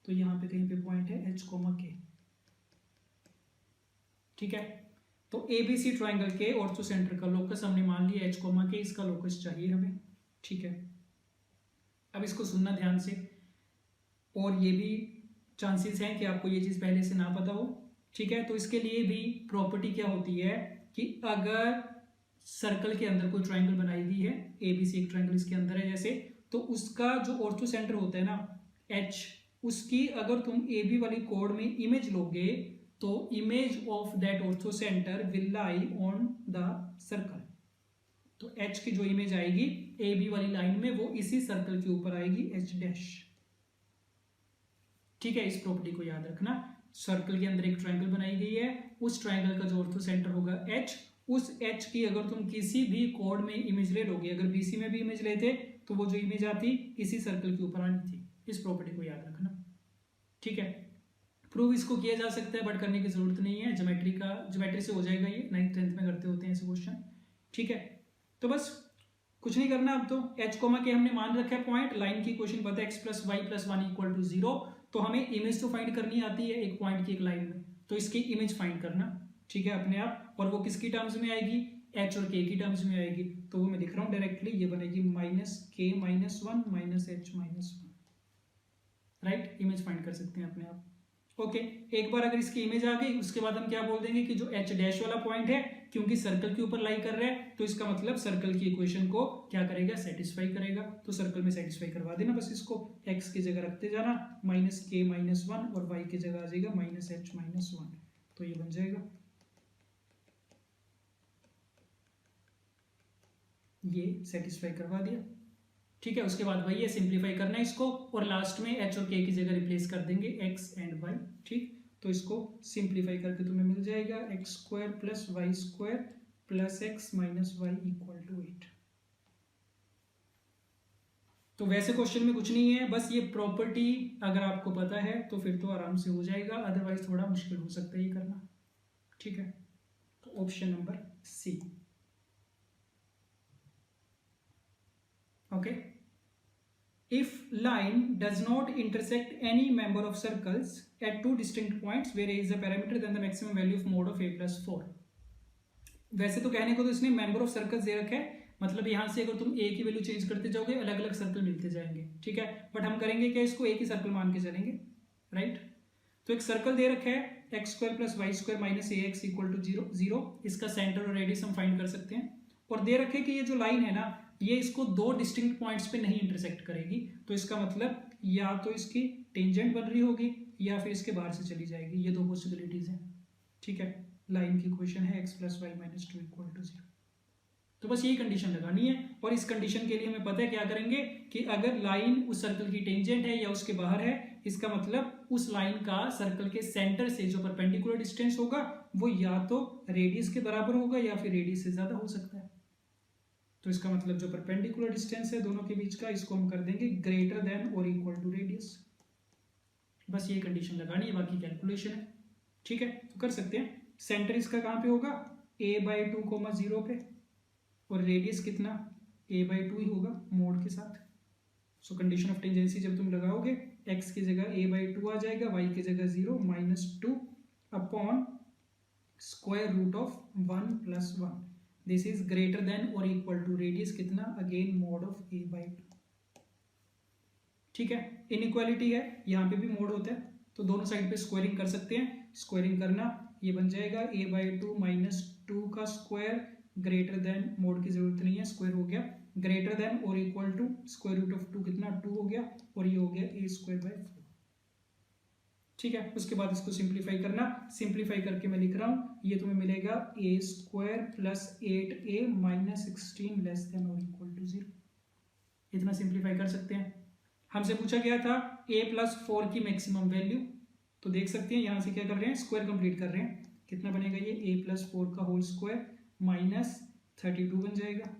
तो यहाँ पे कहीं पे पॉइंट है एच कोमा के। ठीक है, तो एबीसी ट्राइंगल के ऑर्थो सेंटर का लोकस हमने मान लिया एच कोमा के, इसका लोकस चाहिए हमें। ठीक है, अब इसको सुनना ध्यान से, और ये भी चांसेस हैं कि आपको ये चीज़ पहले से ना पता हो। ठीक है, तो इसके लिए भी प्रॉपर्टी क्या होती है कि अगर सर्कल के अंदर कोई ट्राइंगल बनाई गई है, एबीसी एक ट्राइंगल इसके अंदर है जैसे, तो उसका जो ऑर्थो सेंटर होता है ना एच, उसकी अगर तुम ए बी वाली कोड में इमेज लोगे तो image of that ortho centre will lie on the circle. तो एच की जो इमेज आएगी ए बी वाली लाइन में वो इसी सर्कल के ऊपर आएगी, एच डैश। ठीक है, इस प्रॉपर्टी को याद रखना। सर्कल के अंदर एक ट्राइंगल बनाई गई है, उस ट्राइंगल का जो ऑर्थो सेंटर होगा एच, उस एच की अगर तुम किसी भी कोड में इमेज ले लोगे, अगर बीसी में भी इमेज लेते तो वो जो इमेज आती इसी सर्कल के ऊपर आनी थी। इस प्रॉपर्टी को याद रखना। ठीक है, प्रूव इसको किया जा सकता है बट करने की जरूरत नहीं है, ज्योमेट्री से हो जाएगा, ये 9th 10th में करते होते हैं ऐसे क्वेश्चन। ठीक है, तो बस कुछ नहीं करना। अब तो एच कोमा के हमने मान रखा है पॉइंट, लाइन की इक्वेशन पता है x plus y plus 1 equal to 0, तो हमें इमेज तो फाइंड करनी आती है एक पॉइंट की एक लाइन में, तो इसकी इमेज फाइंड करना। ठीक है, अपने आप, और वो किसकी टर्म्स में आएगी, एच और के की टर्म्स में आएगी, तो वो मैं लिख रहा हूँ डायरेक्टली, ये बनेगी -k-1 -h-1, right. Image find कर सकते हैं अपने आप। ओके, एक बार अगर इसकी इमेज आ गई उसके बाद हम क्या बोल देंगे कि जो एच डैश वाला पॉइंट है, क्योंकि सर्कल के ऊपर लाई कर रहा है, तो इसका मतलब सर्कल की इक्वेशन को क्या करेगा, सेटिस्फाई करेगा। तो सर्कल में सेटिस्फाई करवा देना बस इसको, x की जगह रखते जाना -k-1 और y की जगह आ जाएगा -h-1, तो ये बन जाएगा, ये सेटिस्फाई करवा दिया। ठीक है, उसके बाद वही है, सिंप्लीफाई करना है इसको, और लास्ट में h और k की जगह रिप्लेस कर देंगे x एंड y। ठीक, तो इसको सिंप्लीफाई करके तुम्हें मिल जाएगा x² + y² + x - y = 8। तो वैसे क्वेश्चन में कुछ नहीं है, बस ये प्रॉपर्टी अगर आपको पता है तो फिर तो आराम से हो जाएगा, अदरवाइज थोड़ा मुश्किल हो सकता है ये करना। ठीक है, तो option number c. Okay, if line does not intersect any member of circles at two distinct points where a is a parameter, then the maximum value of mod of a + 4। वैसे तो कहने को तो इसने मेंबर ऑफ सर्कल्स दे रखा है, मतलब यहां से अगर तुम a की वैल्यू चेंज करते जाओगे अलग अलग सर्कल मिलते जाएंगे। ठीक है, बट हम करेंगे क्या, इसको एक ही सर्कल मान के चलेंगे, राइट। तो एक सर्कल दे रखा है x² + y² - ax = 0, इसका सेंटर और रेडियस हम फाइंड कर सकते हैं, और दे रखे कि ये जो लाइन है ना, ये इसको दो डिस्टिंक्ट पॉइंट्स पे नहीं इंटरसेक्ट करेगी, तो इसका मतलब या तो इसकी टेंजेंट बन रही होगी या फिर इसके बाहर से चली जाएगी, ये दो पॉसिबिलिटीज हैं। ठीक है, लाइन की इक्वेशन है x + y - 2 = 0। तो बस यही कंडीशन लगानी है, और इस कंडीशन के लिए हमें पता है क्या करेंगे कि अगर लाइन उस सर्कल की टेंजेंट है या उसके बाहर है, इसका मतलब उस लाइन का सर्कल के सेंटर से जो परपेंडिकुलर डिस्टेंस होगा वो या तो रेडियस के बराबर होगा या फिर रेडियस से ज्यादा हो सकता है। तो इसका मतलब जो परपेंडिकुलर डिस्टेंस है दोनों के बीच का, इसको हम कर देंगे ग्रेटर देन और इक्वल टू रेडियस। बस ये कंडीशन लगानी है, बाकी कैलकुलेशन है। ठीक है, तो कर सकते हैं। सेंटर इसका कहाँ पे होगा, a/2, 0 पे, और रेडियस कितना, a/2 ही होगा मोड के साथ। सो कंडीशन ऑफ टेंजेंसी जब तुम लगाओगे, x की जगह a/2 आ जाएगा, y की जगह 0 -2 upon √1 + 1। This is greater then और इक्वल टू रेडियस कितना, अगेन मोड ऑफ a/2। ठीक है, इनइक्वालिटी है, यहाँ पे भी मोड होता है, तो दोनों साइड पे स्क्वायरिंग कर सकते हैं। स्क्वायरिंग करना, ये बन जाएगा a/2 - 2 का स्क्वायर ग्रेटर देन, मोड की जरूरत नहीं है, स्क्वायर हो गया, ग्रेटर देन और इक्वल टू √2 कितना, 2 हो गया, और ये हो गया a²/4। ठीक है, उसके बाद इसको सिंप्लीफाई करना, सिंप्लीफाई करके मैं लिख रहा हूं, ये तुम्हें मिलेगा a² + 8a - 16 < ≤ 0। इतना सिंप्लीफाई कर सकते हैं। हमसे पूछा गया था a + 4 की मैक्सिमम वैल्यू, तो देख सकते हैं यहां से क्या कर रहे हैं, स्क्वायर कंप्लीट कर रहे हैं। कितना बनेगा ये, a + 4 का होल स्क्वायर -32 बन जाएगा।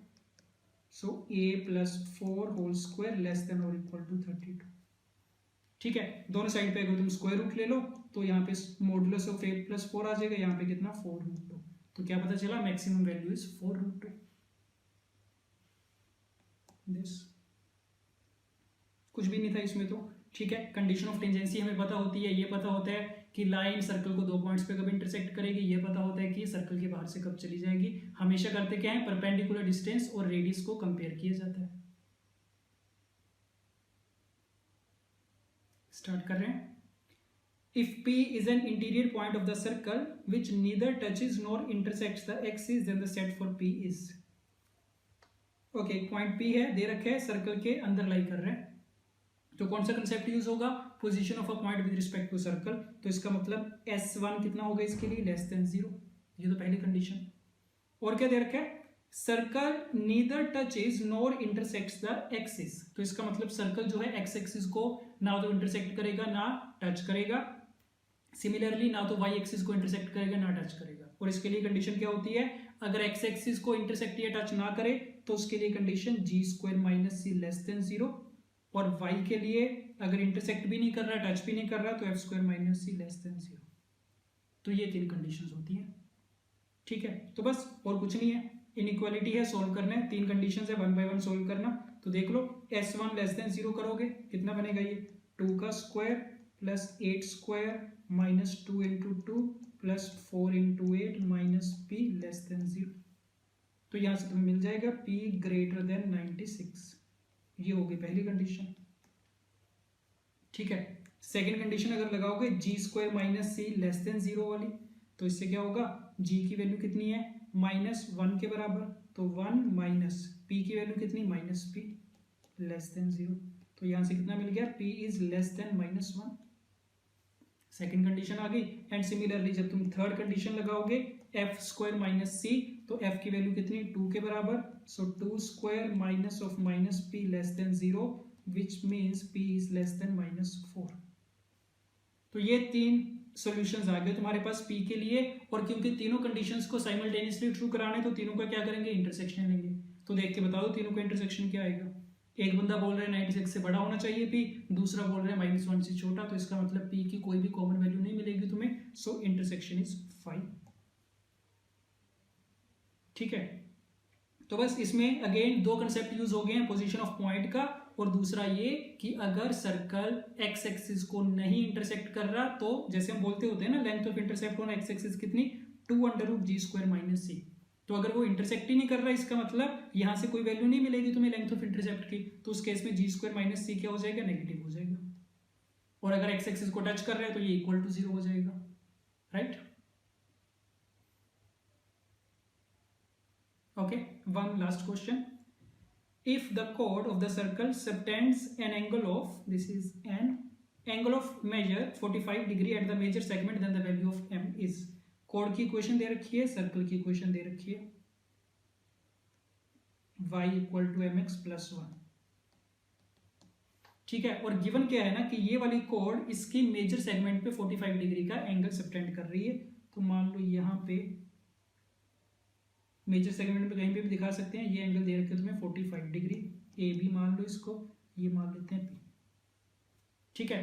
सो a + 4 होल स्क्वायर < ≤ 32। ठीक है, दोनों साइड पे अगर तुम स्क्वायर रूट ले लो तो यहाँ पे मॉडुलस ऑफ a + 4 आ जाएगा, यहाँ पे कितना 4√2। तो क्या पता चला, मैक्सिमम वैल्यू इज 4√2। दिस कुछ भी नहीं था इसमें तो। ठीक है, कंडीशन ऑफ टेंजेंसी हमें पता होती है, ये पता होता है कि लाइन सर्कल को दो पॉइंट्स पे कब इंटरसेक्ट करेगी, ये पता होता है कि सर्कल के बाहर से कब चली जाएगी। हमेशा करते क्या है, परपेंडिकुलर डिस्टेंस और रेडियस को कंपेयर किया जाता है। स्टार्ट कर रहे हैं। If P is an interior point of the circle which neither touches nor intersects the axis, then the set for P is। Okay, point P है, दे रखे है, सर्कल के अंदर लाई कर रहे हैं, तो कौन सा कंसेप्ट यूज होगा, position of a point with respect to circle. तो इसका मतलब S1 कितना होगा इसके लिए, <0, ये तो पहली कंडीशन। और क्या दे रखा है, circle neither touches nor intersects the axis, तो इसका मतलब सर्कल जो है एक्स एक्सिस को ना तो इंटरसेक्ट करेगा ना टच करेगा, सिमिलरली ना तो वाई एक्सिस को इंटरसेक्ट करेगा ना टच करेगा। और इसके लिए कंडीशन क्या होती है, अगर एक्स एक्सिस को इंटरसेक्ट या टच ना करे तो उसके लिए कंडीशन g² - c <0, और y के लिए अगर इंटरसेक्ट भी नहीं कर रहा, टच भी नहीं कर रहा, तो f² - c <0। तो ये तीन कंडीशंस होती हैं। ठीक है, तो बस और कुछ नहीं है, इनइक्वालिटी है, सोल्व करना है, तीन कंडीशंस है, 1 बाय 1 सोल्व करना। तो देख लो, s1 <0 करोगे कितना बनेगा, ये 2 का स्क्वायर + 8² - 2 × 2 + 4 × 8 - p <0। तो यहाँ से तुम्हें मिल जाएगा p ग्रेटर देन 96। ये होगी पहली कंडीशन। ठीक है, सेकेंड कंडीशन अगर लगाओगे जी स्क्वायर माइनस सी लेस देन 0 वाली, तो इससे क्या होगा, g की वैल्यू कितनी है -1 के बराबर, तो 1 माइनस p की वैल्यू कितनी -p लेस देन 0। तो यहाँ से कितना मिल गया, p is less than -1। Second condition आ गई। एंड सिमिलरली जब तुम थर्ड कंडीशन लगाओगे एफ स्क्वायर माइनस सी, तो एफ की वैल्यू कितनी 2 के बराबर, so 2 square minus of minus P less than 0 which means P is less than -4। तो ये तीन सॉल्यूशंस आ गए तुम्हारे पास p के लिए। और क्योंकि तीनों कंडीशंस को साइमल्टेनियसली ट्रू कराना है तो तीनों का क्या करेंगे, इंटरसेक्शन लेंगे। तो देख के बता दो तीनों का इंटरसेक्शन क्या आएगा। एक बंदा बोल रहा है 96 से बड़ा होना चाहिए p, दूसरा बोल रहा है -1 से छोटा, तो इसका मतलब p की कोई भी कॉमन वैल्यू नहीं मिलेगी तुम्हें, सो इंटरसेक्शन इज 5। ठीक है, तो बस इसमें अगेन दो कंसेप्ट यूज हो गए हैं, पोजीशन ऑफ पॉइंट का और दूसरा ये कि अगर सर्कल एक्स एक्सिस को नहीं इंटरसेक्ट कर रहा, तो जैसे हम बोलते होते हैं ना length of intercept on x axis कितनी 2√g² माइनस सी, तो अगर वो इंटरसेक्ट ही नहीं कर रहा इसका मतलब यहां से कोई वैल्यू नहीं मिलेगी तुम्हें लेंथ ऑफ इंटरसेप्ट की, तो उस केस में g² माइनस सी क्या हो जाएगा, नेगेटिव हो जाएगा। और अगर एक्स एक्सिस को टच कर रहा है तो ये इक्वल टू 0 हो जाएगा, right. Okay, one last question. If the chord of the circle subtends an angle of, this is an angle of measure 45 degree at the major segment, then the value of m is, chord की equation दे रखी है, circle की equation दे रखी है, y equal to mx plus 1। ठीक है, और गिवन क्या है ना कि ये वाली chord इसकी मेजर सेगमेंट पे 45 डिग्री का एंगल सबटेंड कर रही है। तो मान लो यहाँ पे मेजर सेगमेंट पे कहीं पे भी दिखा सकते हैं, ये एंगल दे रखे तुम्हें 45 डिग्री, ए बी मान लो इसको, ये मान लेते हैं पी। ठीक है,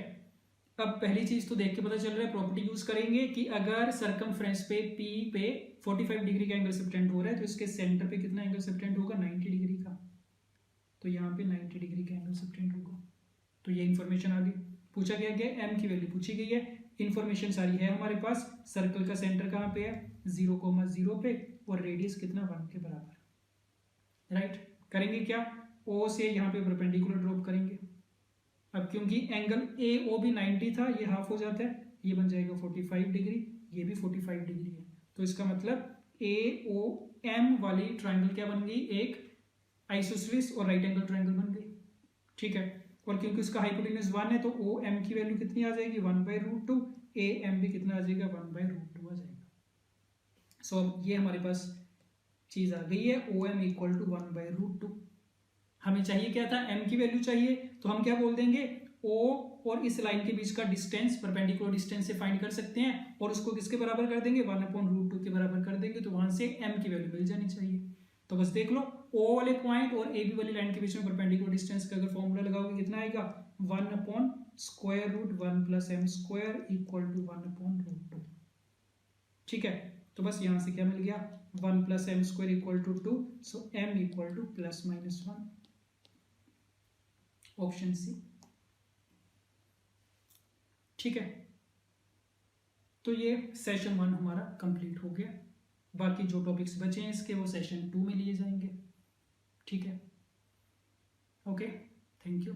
अब पहली चीज तो देख के पता चल रहा है, प्रॉपर्टी यूज करेंगे कि अगर सरकमफ्रेंस पे पी पे 45 डिग्री का एंगल सबटेंड हो रहा है तो इसके सेंटर पे कितना एंगल सबटेंड होगा, 90 डिग्री का, तो यहाँ पे 90 डिग्री का एंगल सबटेंड होगा। तो ये इन्फॉर्मेशन आ गई। पूछा गया एम की वैल्यू पूछी गई है, इन्फॉर्मेशन सारी है हमारे पास। सर्कल का सेंटर कहाँ पे है, 0,0 पे, और रेडियस कितना 1 के बराबर, राइट। करेंगे क्या, ओ से यहाँ पे परपेंडिकुलर ड्रॉप करेंगे। अब क्योंकि एंगल ए ओ भी 90 था, ये हाफ हो जाता है, ये बन जाएगा 45 डिग्री, ये भी 45 डिग्री है, तो इसका मतलब ए ओ एम वाली ट्राइंगल क्या बन गई, एक आइसोसेलेस और राइट एंगल ट्राइंगल बन गई। ठीक है, और क्योंकि उसका हाइपोटेन्यूज 1 है तो ओ एम की वैल्यू कितनी आ जाएगी, 1/√2, ए एम भी कितना आ जाएगा, 1/√2 आ जाएगा। सो अब ये हमारे पास चीज आ गई है, ओ एम इक्वल टू 1/√2। हमें चाहिए क्या था, एम की वैल्यू चाहिए, तो हम क्या बोल देंगे, ओ और इस लाइन के बीच का डिस्टेंस परपेंडिकुलर डिस्टेंस से फाइंड कर सकते हैं, और उसको किसके बराबर कर देंगे, 1/√2 के बराबर कर देंगे, तो वहां से एम की वैल्यू मिल जानी चाहिए। तो बस देख लो, ओ वाले पॉइंट और ए बी वाली लाइन के बीच में परपेंडिकुलर डिस्टेंस का अगर फॉर्मूला लगाओगे कितना आएगा, 1/√1 + m² इक्वल टू 1/√2। ठीक है, तो बस यहां से क्या मिल गया, 1 + m² equal to 2, so m equal to +-1, option c. ठीक है, तो ये सेशन 1 हमारा कंप्लीट हो गया। बाकी जो टॉपिक्स बचे हैं इसके वो सेशन 2 में लिए जाएंगे। ठीक है, ओके, थैंक यू।